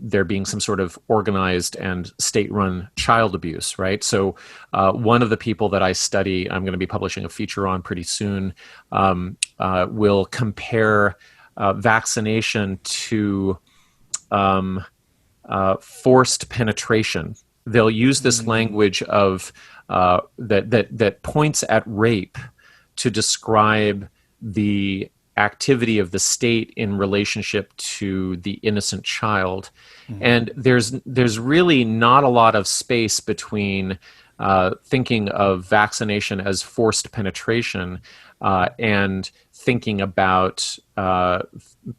Speaker 3: there being some sort of organized and state-run child abuse, right? So one of the people that I study, I'm going to be publishing a feature on pretty soon, will compare vaccination to forced penetration. They'll use this language of that points at rape to describe the activity of the state in relationship to the innocent child. Mm-hmm. And there's really not a lot of space between thinking of vaccination as forced penetration and thinking about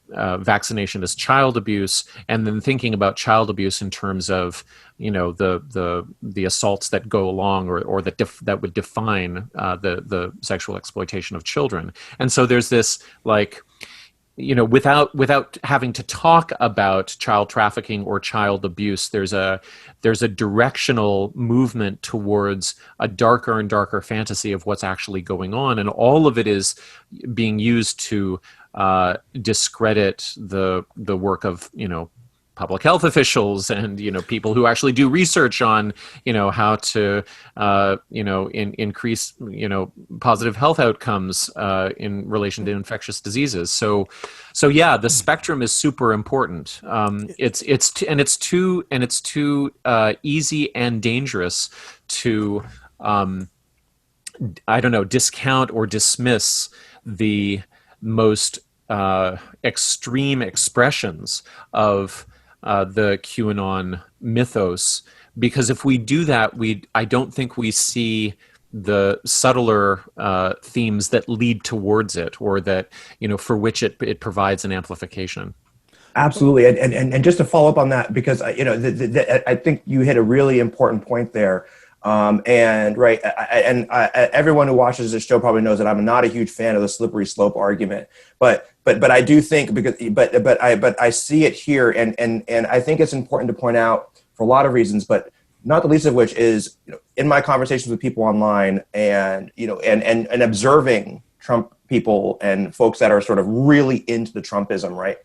Speaker 3: vaccination as child abuse, and then thinking about child abuse in terms of the assaults that go along or that would define the sexual exploitation of children. And so there's this without having to talk about child trafficking or child abuse, there's a directional movement towards a darker and darker fantasy of what's actually going on, and all of it is being used to discredit the work of public health officials and people who actually do research on how to increase positive health outcomes in relation to infectious diseases. So yeah, the spectrum is super important. It's too easy and dangerous to discount or dismiss the most extreme expressions of the QAnon mythos, because if we do that, I don't think we see the subtler themes that lead towards it, or that, for which it provides an amplification.
Speaker 2: Absolutely, and just to follow up on that, because I think you hit a really important point there. And right, everyone who watches this show probably knows that I'm not a huge fan of the slippery slope argument, but I do think, but I see it here, and I think it's important to point out for a lot of reasons, but not the least of which is, in my conversations with people online, and and observing Trump people and folks that are sort of really into the Trumpism, right?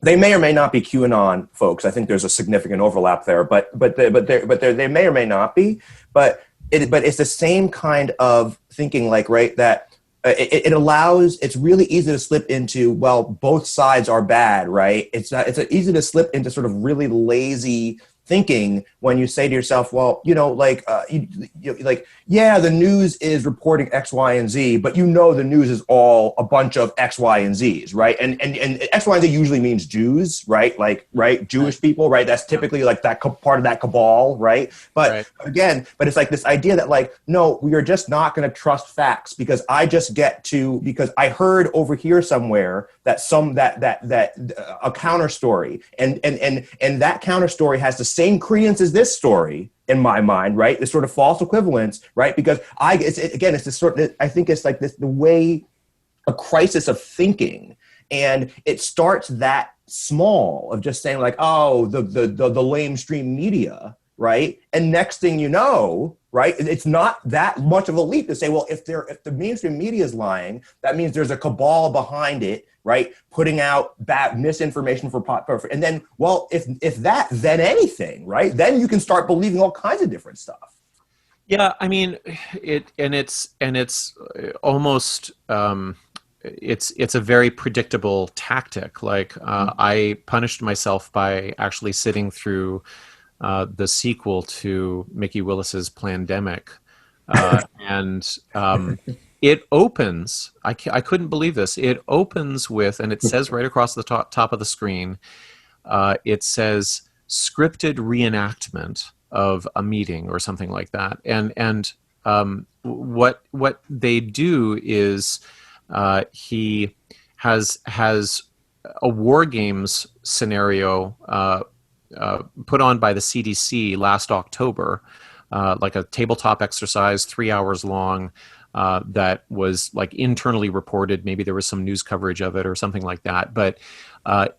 Speaker 2: They may or may not be QAnon folks. I think there's a significant overlap there, but they may or may not be. But it's the same kind of thinking, like, right, that it allows. It's really easy to slip into, well, both sides are bad, right? It's easy to slip into sort of really lazy thinking when you say to yourself, well, yeah, the news is reporting X, Y, and Z, but the news is all a bunch of X, Y, and Z's, right? And X, Y, and Z usually means Jews, right? Like, right, Jewish people, right? That's typically like that part of that cabal, right? But again, it's like this idea that, like, no, we are just not going to trust facts because because I heard over here somewhere that a counter story, and that counter story has the same credence as this story in my mind, right? This sort of false equivalence, right? Because it's this sort of, I think it's like this, the way, a crisis of thinking, and it starts that small of just saying, like, oh, the lamestream media, right? And next thing you know, right, it's not that much of a leap to say, well, if the mainstream media is lying, that means there's a cabal behind it, right, putting out bad misinformation and then, well, if that, then anything, right, then you can start believing all kinds of different stuff.
Speaker 3: Yeah, I mean, it's almost it's a very predictable tactic. Like, I punished myself by actually sitting through the sequel to Mickey Willis's Plandemic, and it opens. I couldn't believe this. It opens with, and it says right across the top of the screen, it says scripted reenactment of a meeting or something like that. And what they do is he has a war games scenario put on by the CDC last October, like a tabletop exercise, 3 hours long, that was like internally reported. Maybe there was some news coverage of it or something like that. But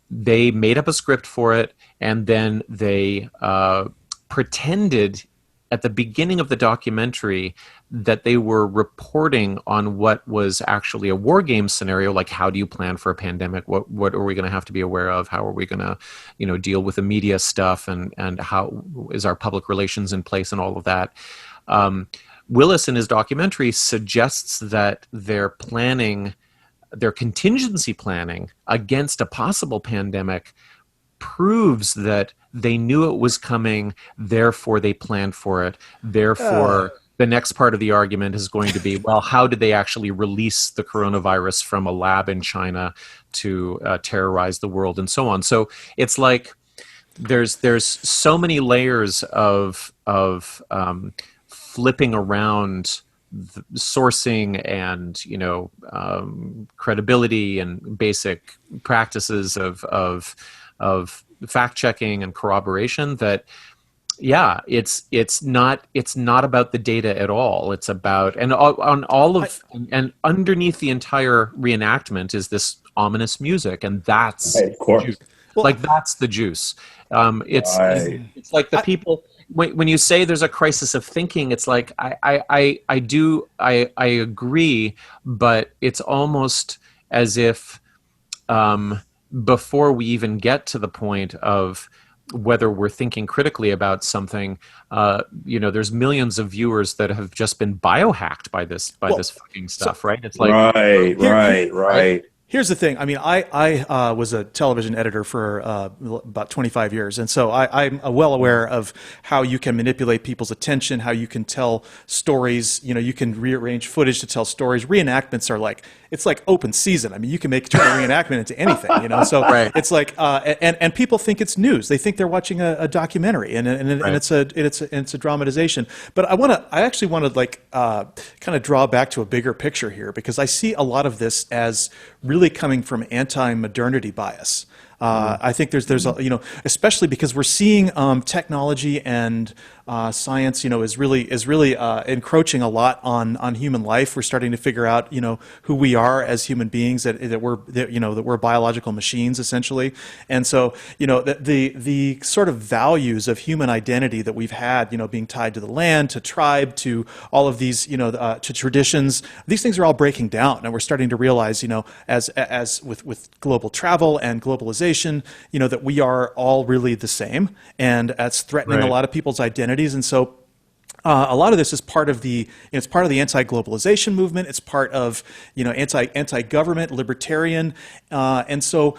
Speaker 3: they made up a script for it, and then they pretended at the beginning of the documentary that they were reporting on what was actually a war game scenario, like, how do you plan for a pandemic? What are we going to have to be aware of? How are we going to, deal with the media stuff, and how is our public relations in place, and all of that? Willis, in his documentary, suggests that their contingency planning against a possible pandemic proves that they knew it was coming, therefore they planned for it. Therefore, the next part of the argument is going to be, well, how did they actually release the coronavirus from a lab in China to terrorize the world, and so on. So it's like there's so many layers of flipping around the sourcing and credibility and basic practices of fact checking and corroboration, that it's not about the data at all. It's about, and underneath the entire reenactment is this ominous music, and that's
Speaker 2: of course.
Speaker 3: That's the juice. It's like the people, when you say there's a crisis of thinking, it's like I agree, but it's almost as if before we even get to the point of whether we're thinking critically about something, there's millions of viewers that have just been biohacked by this fucking stuff, right? It's like,
Speaker 2: right.
Speaker 1: Here's the thing. I mean, I was a television editor for about 25 years, and so I'm well aware of how you can manipulate people's attention, how you can tell stories. You know, you can rearrange footage to tell stories. Reenactments are like, it's like open season. I mean, you can turn a reenactment into anything. You know, so
Speaker 3: Right.
Speaker 1: it's like, and people think it's news. They think they're watching a documentary, and it's a dramatization. But I actually want to like kind of draw back to a bigger picture here, because I see a lot of this as really coming from anti-modernity bias. I think there's a, you know, especially because we're seeing technology and science, you know, is really encroaching a lot on human life. We're starting to figure out, you know, who we are as human beings, that we're biological machines essentially. And so, you know, the sort of values of human identity that we've had, you know, being tied to the land, to tribe, to all of these, you know, to traditions, these things are all breaking down, and we're starting to realize, you know, as with global travel and globalization, you know, that we are all really the same, and that's threatening a lot of people's identities. And so a lot of this is part of it's part of the anti-globalization movement. It's part of, you know, anti-government, libertarian, and so.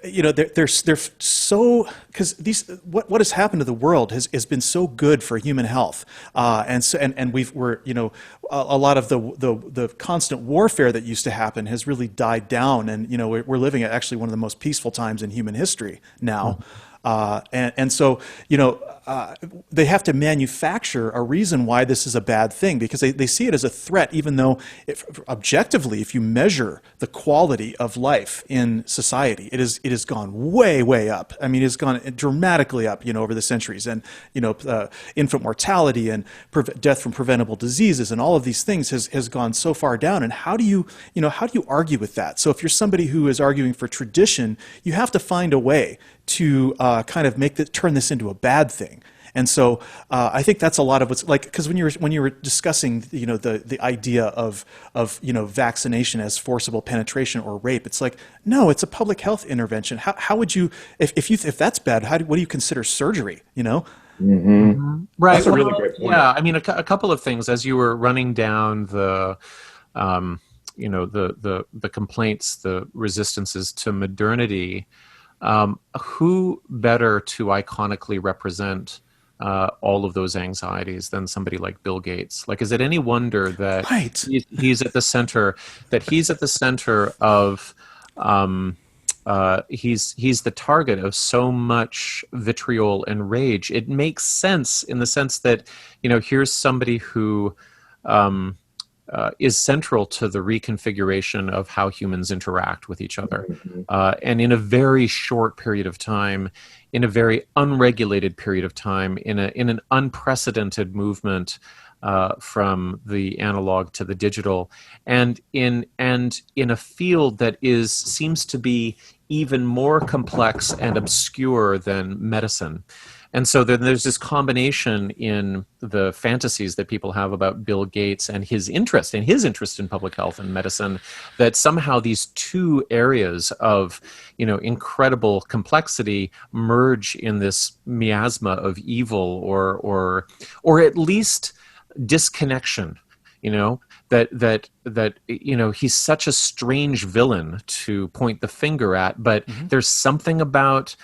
Speaker 1: You know, they're so, because what has happened to the world has been so good for human health, and we're you know, a lot of the constant warfare that used to happen has really died down, and you know, we're living at actually one of the most peaceful times in human history now. And so, you know, they have to manufacture a reason why this is a bad thing, because they see it as a threat, even though objectively, if you measure the quality of life in society, it has gone way up. I mean, it's gone dramatically up, you know, over the centuries. And, you know, infant mortality and death from preventable diseases and all of these things has gone so far down. And how do you argue with that? So if you're somebody who is arguing for tradition, you have to find a way to kind of turn this into a bad thing. And so I think that's a lot of what's like, because when you were discussing, you know, the idea of you know, vaccination as forcible penetration or rape, it's like, no, it's a public health intervention. How would you, if that's bad, what do you consider surgery? You know?
Speaker 2: Mm-hmm.
Speaker 3: Right.
Speaker 2: That's a really great point.
Speaker 3: Yeah, I mean, a couple of things as you were running down the you know, the complaints, the resistances to modernity. Who better to iconically represent all of those anxieties than somebody like Bill Gates? Like, is it any wonder that he's at the center? That he's at the center of he's the target of so much vitriol and rage. It makes sense in the sense that, you know, here's somebody who is central to the reconfiguration of how humans interact with each other. And in a very short period of time, in a very unregulated period of time, in an unprecedented movement from the analog to the digital, and in a field that seems to be even more complex and obscure than medicine. And so then there's this combination in the fantasies that people have about Bill Gates and his interest in public health and medicine, that somehow these two areas of, you know, incredible complexity merge in this miasma of evil or at least disconnection. You know, that you know, he's such a strange villain to point the finger at, but there's something about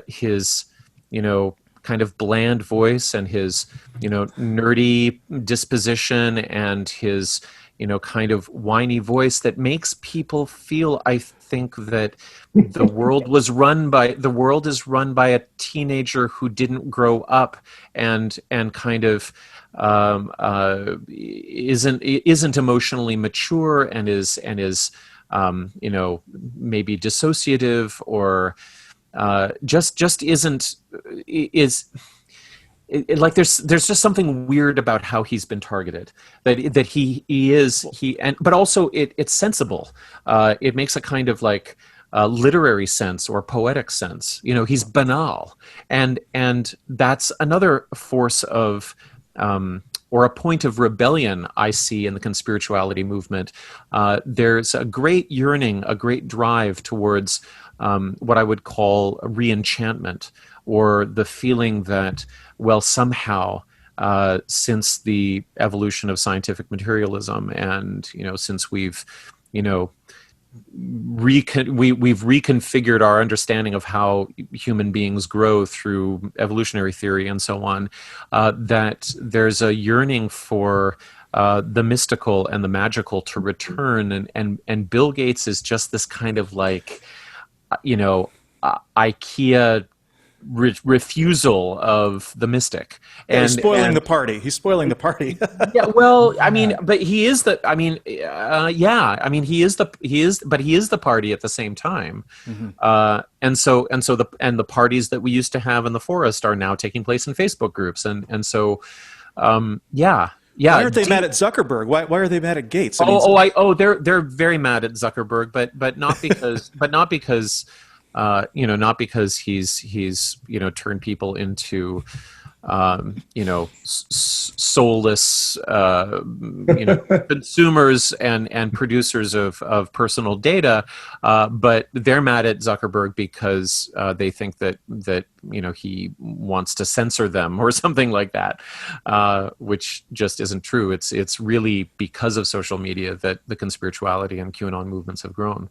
Speaker 3: his, you know, kind of bland voice and his, you know, nerdy disposition and his, you know, kind of whiny voice that makes people feel, I think, that the world is run by a teenager who didn't grow up and kind of isn't emotionally mature and is you know, maybe dissociative or just isn't like there's just something weird about how he's been targeted, that he is but also it's sensible. It makes a kind of like literary sense or poetic sense. You know, he's banal, and that's another force of or a point of rebellion I see in the conspirituality movement. There's a great yearning, a great drive towards what I would call a re-enchantment, or the feeling that, well, somehow, since the evolution of scientific materialism and, you know, since we've, you know, we've reconfigured our understanding of how human beings grow through evolutionary theory and so on, that there's a yearning for the mystical and the magical to return, and Bill Gates is just this kind of like, IKEA refusal of the mystic.
Speaker 1: And he's spoiling the party. He's spoiling the party.
Speaker 3: Yeah, well, I mean, but he is the. I mean, he is the party at the same time. Mm-hmm. And the parties that we used to have in the forest are now taking place in Facebook groups, and so, yeah. Yeah,
Speaker 1: why aren't they mad at Zuckerberg? Why are they mad at Gates?
Speaker 3: They're very mad at Zuckerberg, but not because not because he's turned people into soulless consumers and producers of personal data, but they're mad at Zuckerberg because they think that he wants to censor them or something like that, which just isn't true. It's really because of social media that the conspirituality and QAnon movements have grown.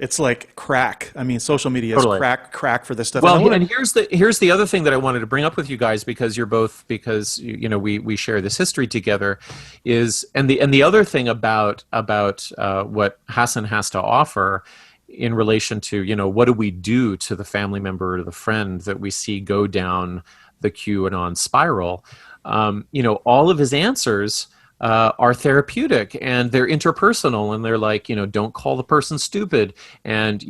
Speaker 1: It's like crack. I mean, social media is crack for this stuff.
Speaker 3: Well, and here's the other thing that I wanted to bring up with you guys, because we share this history together, and the other thing about what Hassan has to offer in relation to what do we do to the family member or the friend that we see go down the QAnon spiral. All of his answers are therapeutic, and they're interpersonal, and they're like, don't call the person stupid, and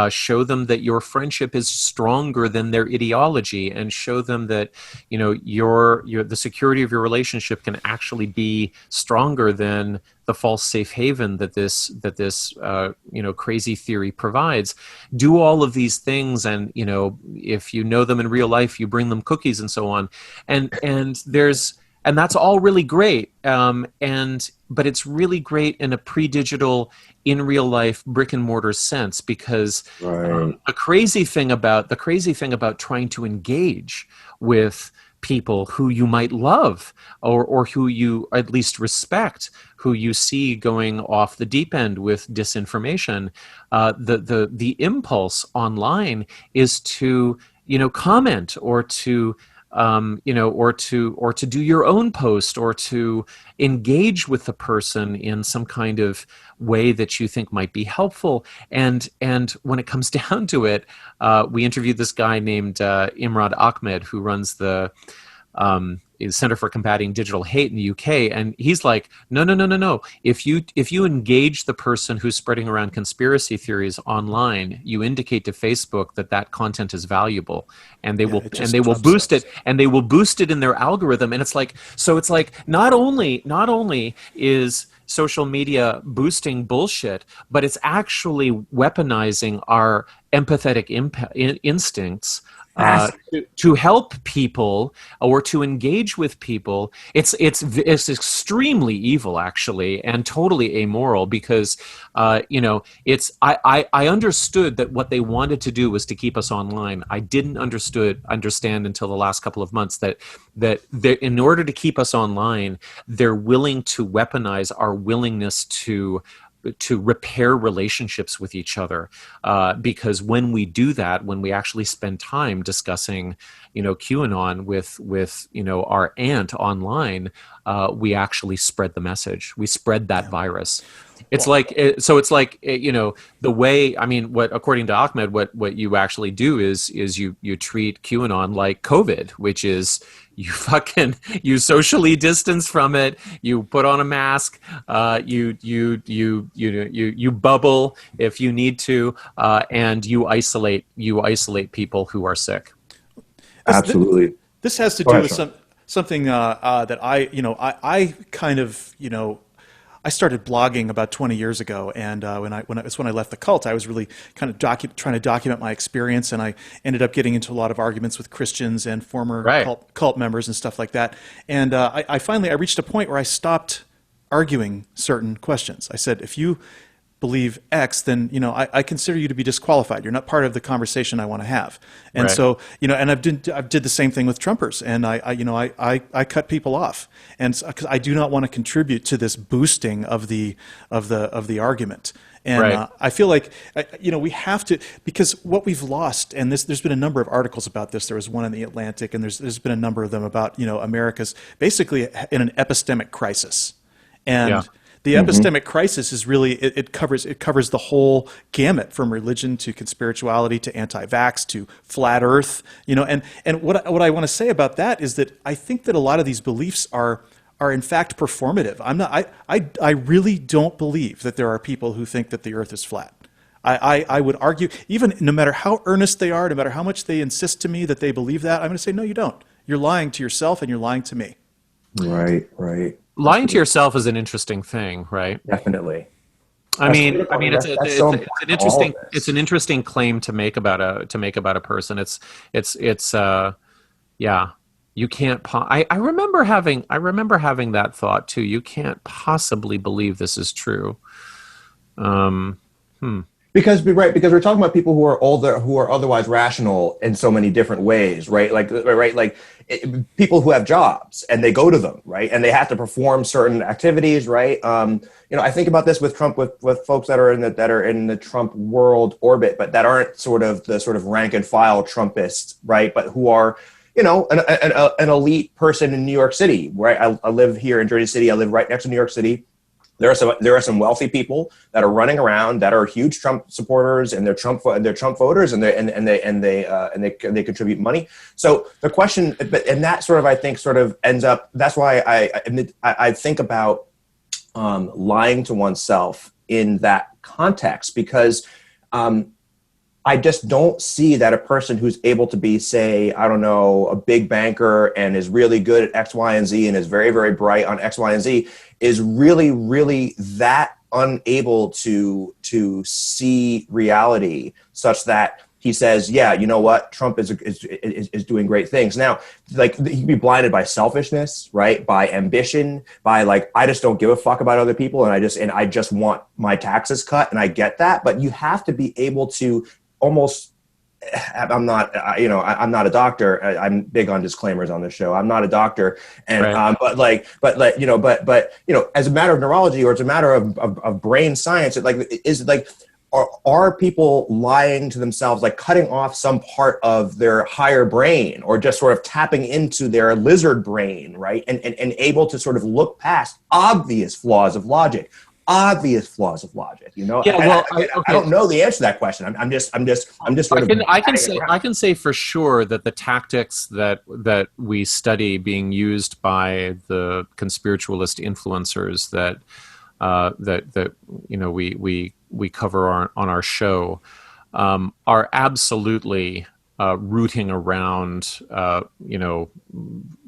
Speaker 3: show them that your friendship is stronger than their ideology, and show them that the security of your relationship can actually be stronger than the false safe haven that this crazy theory provides. Do all of these things, and if you know them in real life, you bring them cookies and so on, and that's all really great, but it's really great in a pre-digital, in real life, brick and mortar sense, because the crazy thing about trying to engage with people who you might love or who you at least respect, who you see going off the deep end with disinformation, the impulse online is to comment or to or to do your own post, or to engage with the person in some kind of way that you think might be helpful. And when it comes down to it, we interviewed this guy named Imrad Ahmed, who runs the Center for Combating Digital Hate in the UK, and he's like, no. If you engage the person who's spreading around conspiracy theories online, you indicate to Facebook that content is valuable, and they will boost it, and they will boost it in their algorithm. And it's like not only is social media boosting bullshit, but it's actually weaponizing our empathetic instincts. To help people or to engage with people. It's extremely evil, actually, and totally amoral, because I understood that what they wanted to do was to keep us online. I didn't understand until the last couple of months that in order to keep us online, they're willing to weaponize our willingness to repair relationships with each other, because when we do that, when we actually spend time discussing, QAnon with our aunt online, we actually spread the message. We spread that virus. It's the way, I mean, what, according to Ahmed, what you actually do is you treat QAnon like COVID, which is you socially distance from it, you put on a mask, you bubble if you need to, and you isolate people who are sick.
Speaker 2: Absolutely.
Speaker 1: This has to do with something that I kind of, I started blogging about 20 years ago, and when I left the cult, I was really kind of trying to document my experience, and I ended up getting into a lot of arguments with Christians and former cult members and stuff like that. And I finally reached a point where I stopped arguing certain questions. I said, if you believe X, then, I consider you to be disqualified. You're not part of the conversation I want to have. And
Speaker 3: Right.
Speaker 1: so, and I did the same thing with Trumpers, and I cut people off, and because I do not want to contribute to this boosting of the argument. And
Speaker 3: Right.
Speaker 1: I feel like, we have to, because what we've lost, and there's been a number of articles about this. There was one in the Atlantic, and there's been a number of them about, America's basically in an epistemic crisis. And
Speaker 3: Yeah.
Speaker 1: the epistemic crisis is really, it covers the whole gamut, from religion to conspirituality to anti-vax to flat earth, and what I want to say about that is that I think that a lot of these beliefs are in fact performative. I really don't believe that there are people who think that the earth is flat. I would argue, even no matter how earnest they are, no matter how much they insist to me that they believe that, I'm going to say, no, you don't. You're lying to yourself and you're lying to me.
Speaker 2: Right.
Speaker 3: Lying to yourself is an interesting thing, right?
Speaker 2: Definitely.
Speaker 3: It's an interesting claim to make about a person. You can't. I remember having that thought too. You can't possibly believe this is true.
Speaker 2: Because we're talking about people who are older, who are otherwise rational in so many different ways, right? People who have jobs and they go to them, right? And they have to perform certain activities, right? I think about this with Trump, with folks that are in the Trump world orbit, but that aren't the rank and file Trumpists, right? But who are, an elite person in New York City, right? I live here in Jersey City. I live right next to New York City. There are some wealthy people that are running around that are huge Trump supporters, and they're Trump voters, and they contribute money. So the question, and that I think ends up. That's why I think about lying to oneself in that context, because I just don't see that a person who's able to be, say, I don't know, a big banker and is really good at X, Y, and Z and is very, very bright on X, Y, and Z is really, really that unable to see reality such that he says, yeah, you know what, Trump is doing great things. Now, he can be blinded by selfishness, right? By ambition, by I just don't give a fuck about other people, and I just want my taxes cut, and I get that. But you have to be able to almost. I'm not a doctor. I'm big on disclaimers on this show. I'm not a doctor, and
Speaker 3: right.
Speaker 2: but as a matter of neurology, or as a matter of brain science, are people lying to themselves, cutting off some part of their higher brain, or just tapping into their lizard brain, right? And able to look past obvious flaws of logic. Yeah,
Speaker 3: well,
Speaker 2: I don't know the answer to that question. I
Speaker 3: can say for sure that the tactics that we study being used by the conspiritualist influencers that we cover on our show are absolutely rooting around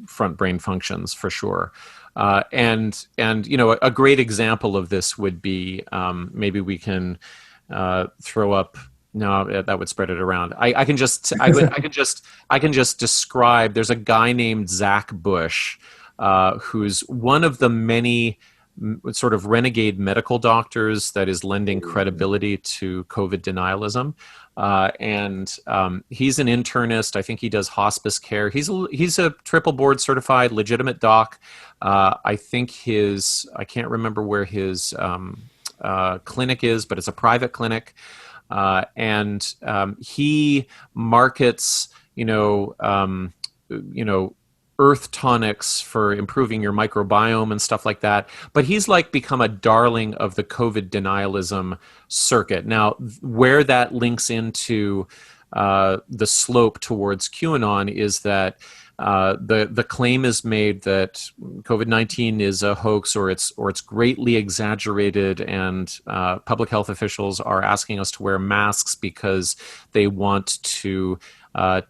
Speaker 3: front brain functions for sure. And a great example of this would be, maybe we can throw up. No, that would spread it around. I can just describe. There's a guy named Zach Bush, who's one of the many sort of renegade medical doctors that is lending credibility to COVID denialism. And he's an internist. I think he does hospice care. He's a triple board certified legitimate doc. I think I can't remember where his clinic is, but it's a private clinic. And he markets, earth tonics for improving your microbiome and stuff like that. But he's become a darling of the COVID denialism circuit. Now, where that links into the slope towards QAnon is that the claim is made that COVID-19 is a hoax, or it's greatly exaggerated, and public health officials are asking us to wear masks because they want to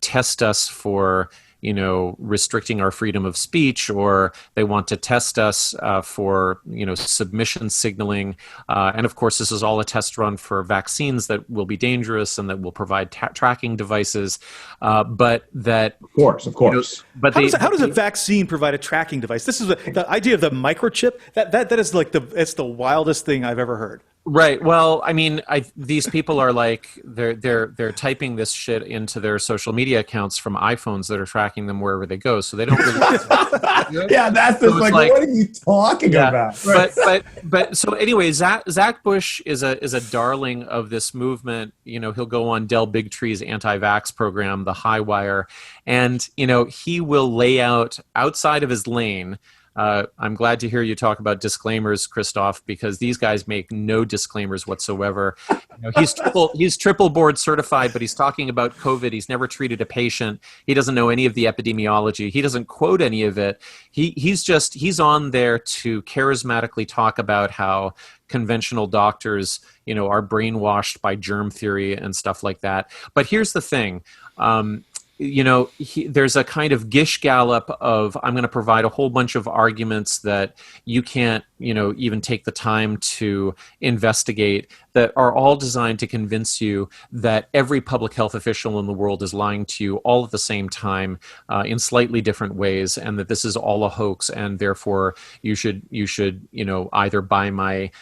Speaker 3: test us for restricting our freedom of speech, or they want to test us for, submission signaling. And of course, this is all a test run for vaccines that will be dangerous and that will provide tracking devices. But that,
Speaker 2: of course.
Speaker 1: But how does a vaccine provide a tracking device? This is the idea of the microchip. That is it's the wildest thing I've ever heard.
Speaker 3: Right. Well, I mean, these people are like they're typing this shit into their social media accounts from iPhones that are tracking them wherever they go. So they don't really.
Speaker 2: Yeah, that's just
Speaker 3: So
Speaker 2: like,
Speaker 3: it's
Speaker 2: what are you talking about? Right.
Speaker 3: But so anyway, Zach Bush is a darling of this movement. You know, he'll go on Del Bigtree's anti-vax program, the High Wire, and you know he will lay out outside of his lane. I'm glad to hear you talk about disclaimers, Christoph, because these guys make no disclaimers whatsoever. You know, he's triple board certified, but he's talking about COVID. He's never treated a patient. He doesn't know any of the epidemiology. He doesn't quote any of it. He's on there to charismatically talk about how conventional doctors, you know, are brainwashed by germ theory and stuff like that. But here's the thing. You know, there's a kind of gish gallop of, I'm going to provide a whole bunch of arguments that you can't, you know, even take the time to investigate, that are all designed to convince you that every public health official in the world is lying to you all at the same time in slightly different ways, and that this is all a hoax, and therefore you should, you know, either buy my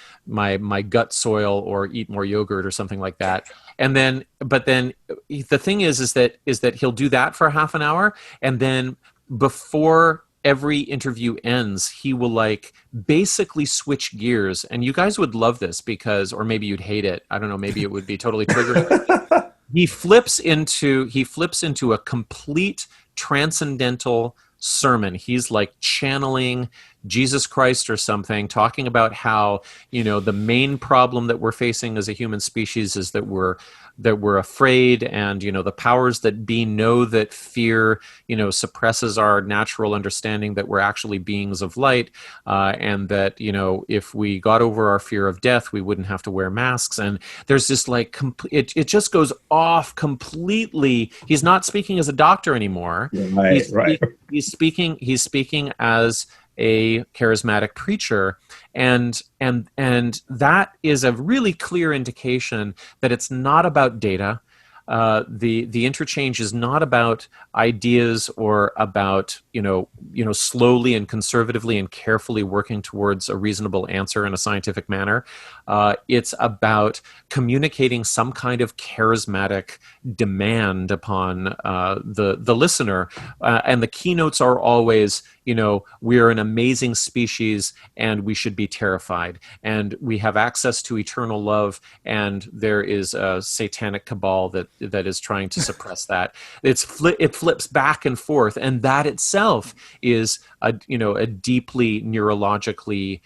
Speaker 3: gut soil or eat more yogurt or something like that. And then, but then the thing is that he'll do that for half an hour, and then before every interview ends, he will like basically switch gears. And you guys would love this because, or maybe you'd hate it. I don't know. Maybe it would be totally triggering. He flips into a complete transcendental sermon. He's like channeling Jesus Christ or something, talking about how, you know, the main problem that we're facing as a human species is that we're afraid, and, you know, the powers that be know that fear, you know, suppresses our natural understanding that we're actually beings of light, and that, you know, if we got over our fear of death, we wouldn't have to wear masks. And there's this like it just goes off completely. He's not speaking as a doctor anymore.
Speaker 2: Right.
Speaker 3: He's speaking as a charismatic preacher, and that is a really clear indication that it's not about data. The interchange is not about ideas or about, you know, slowly and conservatively and carefully working towards a reasonable answer in a scientific manner. It's about communicating some kind of charismatic demand upon the listener. And the keynotes are always, you know, we're an amazing species and we should be terrified. And we have access to eternal love, and there is a satanic cabal that is trying to suppress that. It flips back and forth, and that itself is a deeply neurologically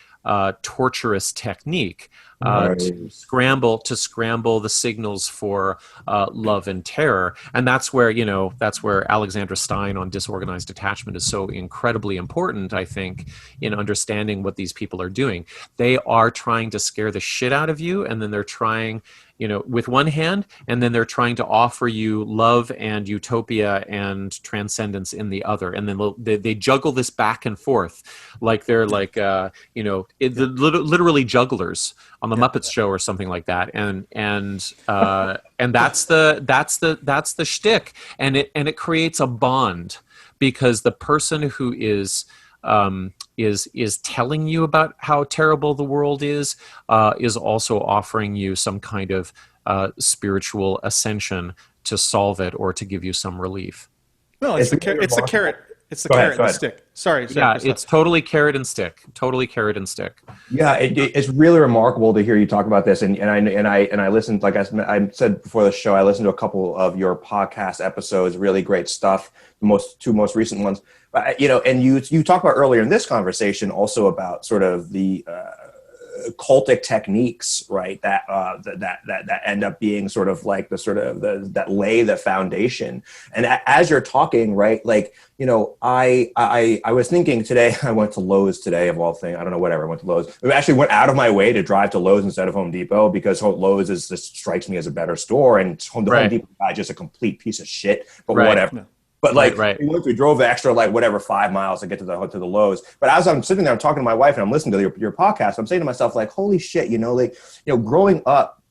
Speaker 3: torturous technique to scramble the signals for love and terror. And that's where Alexandra Stein on disorganized attachment is so incredibly important, I think, in understanding what these people are doing. They are trying to scare the shit out of you, and then they're trying, you know, with one hand, and then they're trying to offer you love and utopia and transcendence in the other. And then they juggle this back and forth like they're like, literally jugglers on the Muppet Show or something like that. And that's the shtick. And it creates a bond, because the person who is telling you about how terrible the world is also offering you some kind of spiritual ascension to solve it or to give you some relief.
Speaker 1: Well, it's the carrot. It's the carrot and the stick. Sorry.
Speaker 3: Yeah, it's totally carrot and stick. Totally carrot and stick.
Speaker 2: Yeah, it's really remarkable to hear you talk about this, and I listened, like I said before the show, I listened to a couple of your podcast episodes. Really great stuff. The two most recent ones, you know, and you talked about earlier in this conversation also about sort of the cultic techniques, right? That end up being sort of like that lay the foundation. And as you're talking, right, like, you know, I was thinking today, I went to Lowe's today, of all things. I don't know, whatever. I went to Lowe's. I actually went out of my way to drive to Lowe's instead of Home Depot, because Lowe's just strikes me as a better store, and Home Depot guy just a complete piece of shit. But whatever. No. But like, we drove the extra, like, whatever, 5 miles to get to the Lowe's. But as I'm sitting there, I'm talking to my wife and I'm listening to your podcast, I'm saying to myself, like, holy shit, you know, like, you know, growing up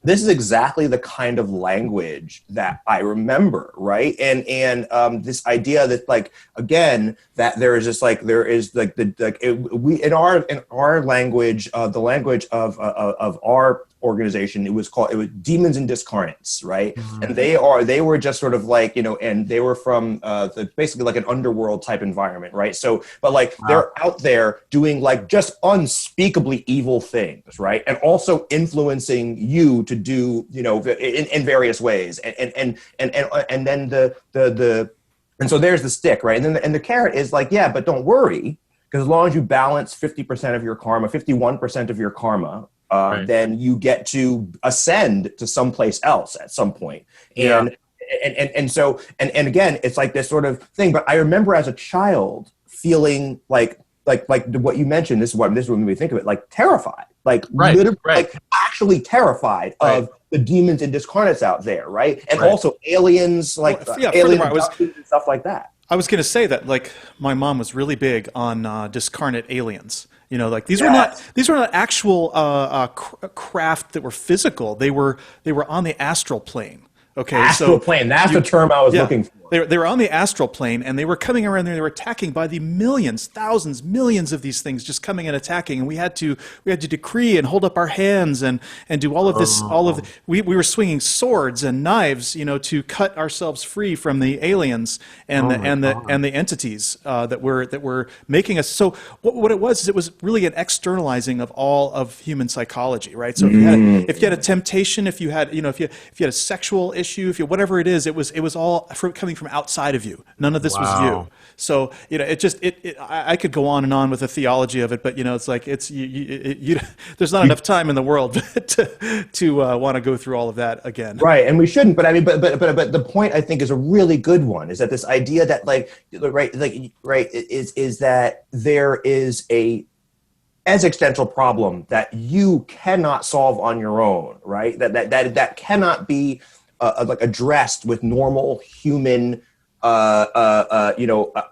Speaker 2: this is exactly the kind of language that I remember, right? And this idea that, like, again, that there is just like we in our language, the language of our organization, it was demons and discarnates, right?
Speaker 3: Mm-hmm.
Speaker 2: And they were just sort of like, and they were from basically like an underworld type environment, right? So, but like they're out there doing like just unspeakably evil things, right? And also influencing you to do, in various ways. And then and so there's the stick, right? And then the carrot is like, yeah, but don't worry, because as long as you balance 50% of your karma, 51% of your karma, right, then you get to ascend to someplace else at some point. And so again, it's like this sort of thing. But I remember as a child feeling like what you mentioned. This is what made me think of it. Like terrified, literally, like actually terrified of the demons and discarnates out there, right? And also aliens, alien abductions and stuff like that.
Speaker 1: I was going to say that, like, my mom was really big on discarnate aliens. Like these were not actual craft that were physical. They were on the astral plane. Okay,
Speaker 2: astral plane. That's the term I was looking for.
Speaker 1: They were on the astral plane, and they were coming around there. They were attacking by the millions, thousands, millions of these things just coming and attacking. And we had to decree and hold up our hands and do all of this. We were swinging swords and knives, to cut ourselves free from the aliens and the entities that were making us. So what it was is it was really an externalizing of all of human psychology, right? So if you had a temptation, if you had a sexual issue, whatever it is, it was all coming from outside of you. None of this was you. So I could go on and on with the theology of it, but it's like there's not enough time in the world to want to go through all of that again.
Speaker 2: Right, and we shouldn't. But I mean, but the point I think is a really good one. Is that this idea that is that there is a existential problem that you cannot solve on your own, right? That cannot be addressed with normal human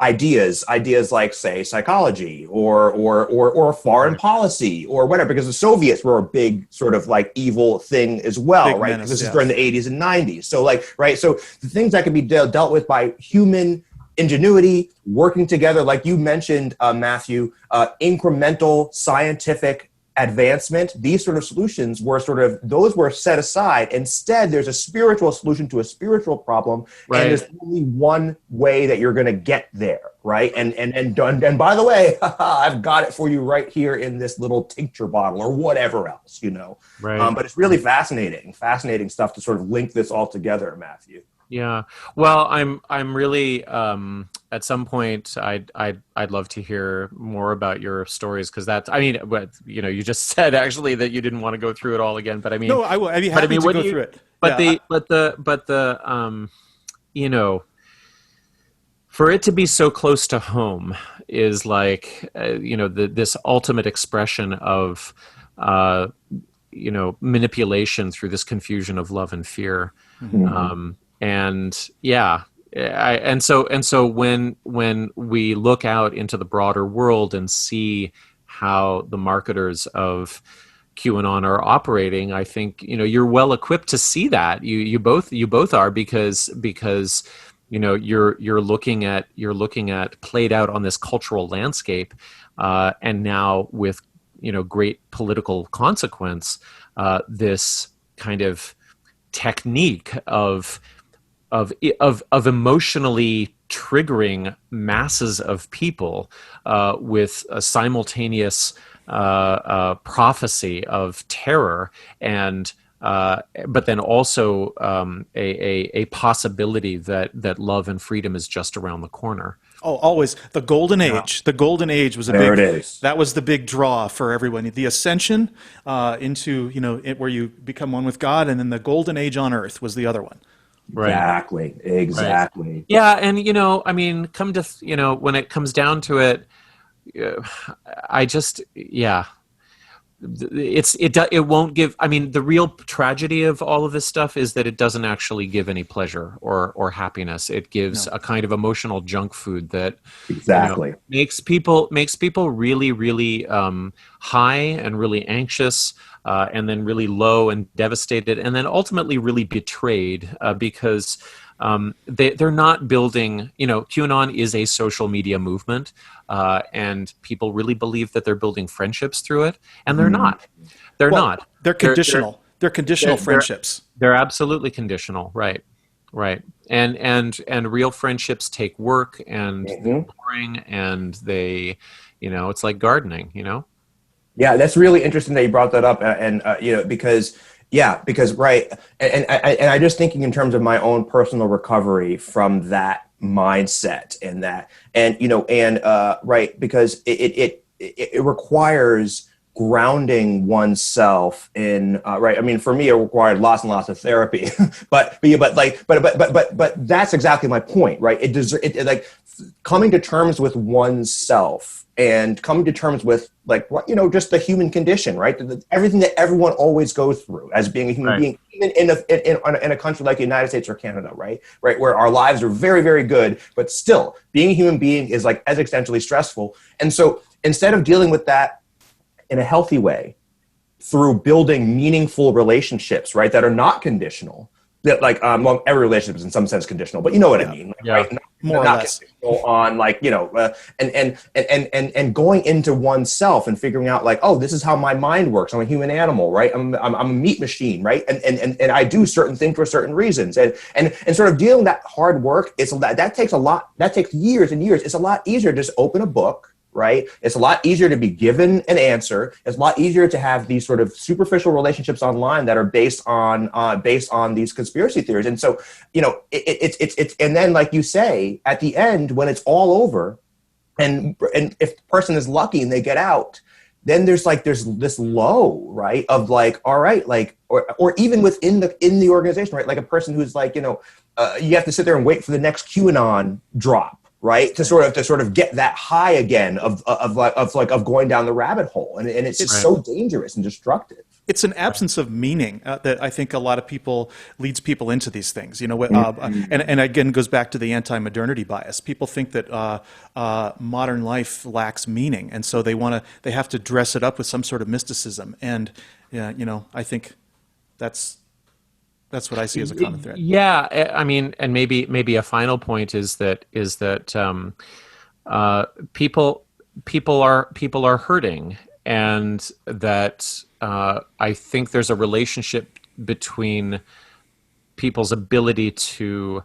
Speaker 2: ideas like, say, psychology or foreign policy or whatever, because the Soviets were a big sort of like evil thing as well, big right? Menace, this is during the 80s and 90s. So so the things that can be dealt with by human ingenuity, working together, like you mentioned, Matthew, incremental scientific advancement, these sort of solutions were set aside. Instead, there's a spiritual solution to a spiritual problem, and there's only one way that you're going to get there, right? And by the way, I've got it for you right here in this little tincture bottle or whatever else, Right. But it's really fascinating stuff to sort of link this all together, Matthew.
Speaker 3: Yeah. Well, I'm really at some point I'd love to hear more about your stories, because you just said actually that you didn't want to go through it all again, but I mean,
Speaker 1: no, I will. I'd be happy to go through it.
Speaker 3: But for it to be so close to home is like this ultimate expression of manipulation through this confusion of love and fear. Mm-hmm. So when we look out into the broader world and see how the marketers of QAnon are operating, I think you're well equipped to see that. You both are, because you're looking at played out on this cultural landscape, and now with great political consequence, this kind of technique of emotionally triggering masses of people with a simultaneous prophecy of terror, and but then also a possibility that love and freedom is just around the corner.
Speaker 1: Oh, always the golden age. Yeah. The golden age was that was the big draw for everyone. The ascension into where you become one with God, and then the golden age on earth was the other one.
Speaker 2: Right. Exactly.
Speaker 3: Right. Yeah, and when it comes down to it, it won't give. I mean, the real tragedy of all of this stuff is that it doesn't actually give any pleasure or happiness. It gives a kind of emotional junk food that makes people really, really high and really anxious, and then really low and devastated, and then ultimately really betrayed because they're not building, QAnon is a social media movement, and people really believe that they're building friendships through it, and they're not. They're not.
Speaker 1: They're conditional. They're conditional friendships.
Speaker 3: They're absolutely conditional, right? Right. And real friendships take work, and they're boring, and they, it's like gardening,
Speaker 2: Yeah, that's really interesting that you brought that up, and because right, and I just thinking in terms of my own personal recovery from that mindset right, because it requires grounding oneself in right. I mean, for me, it required lots and lots of therapy, but that's exactly my point, right? It like coming to terms with oneself and coming to terms with just the human condition, right? Everything that everyone always goes through as being a human being, even in a country like the United States or Canada, right, where our lives are very, very good, but still being a human being is like existentially stressful. And so instead of dealing with that in a healthy way through building meaningful relationships, right, that are not conditional, that every relationship is in some sense conditional, but you know what I mean, right?
Speaker 1: More or less
Speaker 2: on and going into oneself and figuring out this is how my mind works. I'm a human animal, right? I'm a meat machine, right? And I do certain things for certain reasons, and sort of dealing that hard work. That takes a lot. That takes years and years. It's a lot easier to just open a book. Right? It's a lot easier to be given an answer. It's a lot easier to have these sort of superficial relationships online that are based on these conspiracy theories. And so, it's and then like you say, at the end, when it's all over, and if the person is lucky and they get out, then there's this low, right, of all right, or even within the organization, right, like a person who's you have to sit there and wait for the next QAnon drop. Right, to sort of get that high again of going down the rabbit hole, and it's just so dangerous and destructive.
Speaker 1: It's an absence of meaning that I think a lot of people leads people into these things. And again goes back to the anti-modernity bias. People think that modern life lacks meaning, and so they have to dress it up with some sort of mysticism. And I think that's what I see as a common thread.
Speaker 3: Yeah, I mean, and maybe a final point is that people are hurting, and that I think there's a relationship between people's ability to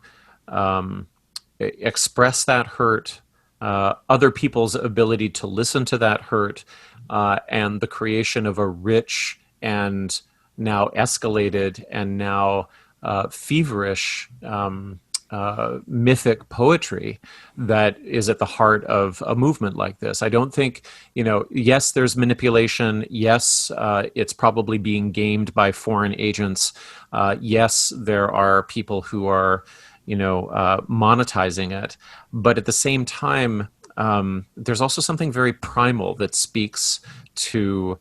Speaker 3: express that hurt, other people's ability to listen to that hurt, and the creation of a rich and now escalated and now feverish mythic poetry that is at the heart of a movement like this. I don't think, yes, there's manipulation. Yes, it's probably being gamed by foreign agents. Yes, there are people who are, monetizing it. But at the same time, there's also something very primal that speaks to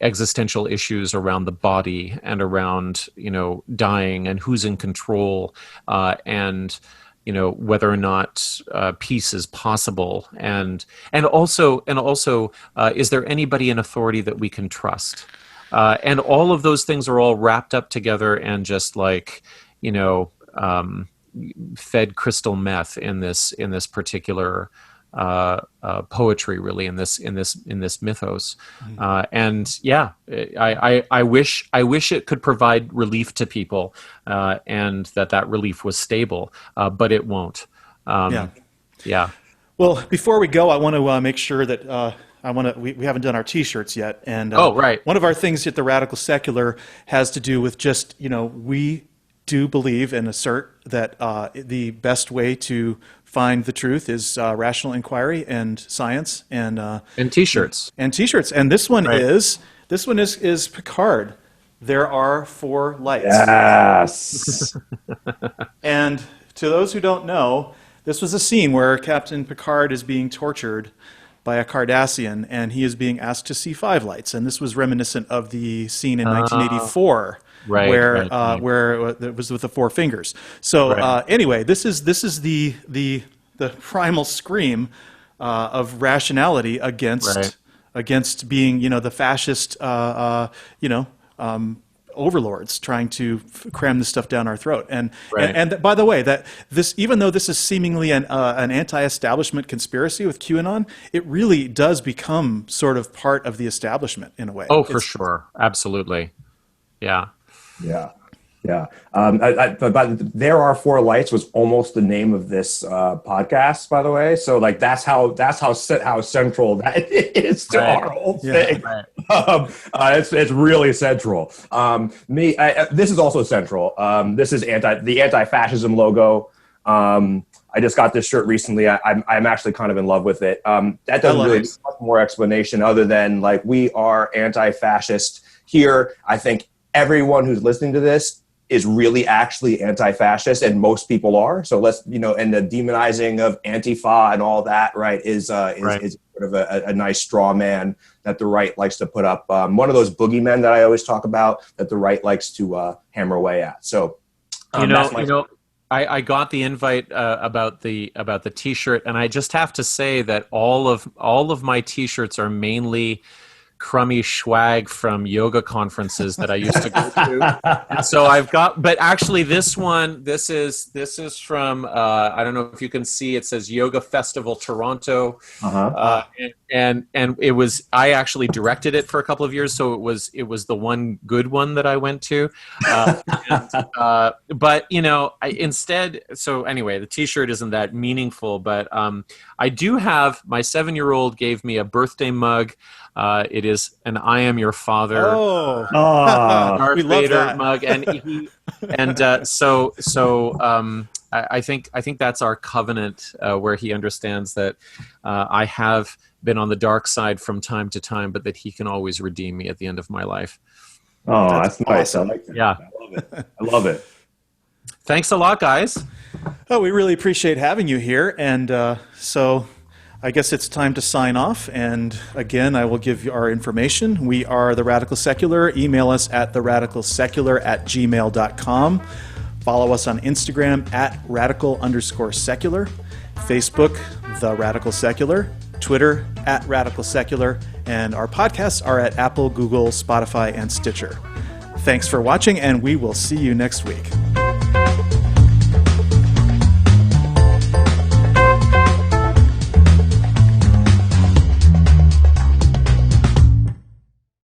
Speaker 3: existential issues around the body and around, dying and who's in control, and, whether or not peace is possible. And also, is there anybody in authority that we can trust? And all of those things are all wrapped up together and just fed crystal meth in this particular poetry, really, in this mythos. And yeah, I wish it could provide relief to people, and that relief was stable, but it won't. Yeah.
Speaker 1: Well, before we go, I want to make sure that we haven't done our T-shirts yet, and
Speaker 3: right.
Speaker 1: One of our things at the Radical Secular has to do with just we do believe and assert that the best way to find the truth is rational inquiry and science and
Speaker 3: T-shirts
Speaker 1: and this one is Picard. There are 4 lights.
Speaker 2: Yes.
Speaker 1: And to those who don't know, this was a scene where Captain Picard is being tortured by a Cardassian, and he is being asked to see 5 lights. And this was reminiscent of the scene in 1984. Where it was with the 4 fingers. So anyway, this is the primal scream of rationality against against being, the fascist, overlords trying to cram this stuff down our throat. And
Speaker 3: Right.
Speaker 1: and by the way, that this, even though this is seemingly an anti-establishment conspiracy with QAnon, it really does become sort of part of the establishment in a way.
Speaker 3: Oh, for sure. Absolutely. Yeah.
Speaker 2: Yeah. Yeah. But There Are Four Lights was almost the name of this podcast, by the way. So like that's how central that is to
Speaker 3: Right.
Speaker 2: our whole
Speaker 1: Yeah.
Speaker 2: thing.
Speaker 3: Right.
Speaker 2: It's really central. This is also central. This is the anti-fascism logo. I just got this shirt recently. I'm actually kind of in love with it. That doesn't really need much more explanation other than like we are anti-fascist here. I think everyone who's listening to this is really actually anti-fascist, and most people are. So let's, and the demonizing of Antifa and all that, right, is sort of a nice straw man that the right likes to put up. One of those boogeymen that I always talk about that the right likes to hammer away at. So,
Speaker 3: I got the invite about the T-shirt, and I just have to say that all of my T-shirts are mainly crummy swag from yoga conferences that I used to go to. And so I've got, but actually this is from, I don't know if you can see, it says Yoga Festival Toronto. And it was, I actually directed it for a couple of years. So it was the one good one that I went to. But instead, so anyway, the T-shirt isn't that meaningful, but I do have, my 7-year-old gave me a birthday mug. It is an "I am your father" Darth
Speaker 1: we love
Speaker 3: Vader
Speaker 1: that.
Speaker 3: mug, I think that's our covenant, where he understands that I have been on the dark side from time to time, but that he can always redeem me at the end of my life.
Speaker 2: Oh, that's nice.
Speaker 1: awesome.
Speaker 2: I like that.
Speaker 3: Yeah.
Speaker 2: I love it.
Speaker 3: Thanks a lot, guys.
Speaker 1: Oh, we really appreciate having you here. And so I guess it's time to sign off. And again, I will give you our information. We are The Radical Secular. Email us at theradicalsecular@gmail.com. Follow us on Instagram at @radical_secular. Facebook, The Radical Secular. Twitter, at Radical Secular. And our podcasts are at Apple, Google, Spotify, and Stitcher. Thanks for watching, and we will see you next week.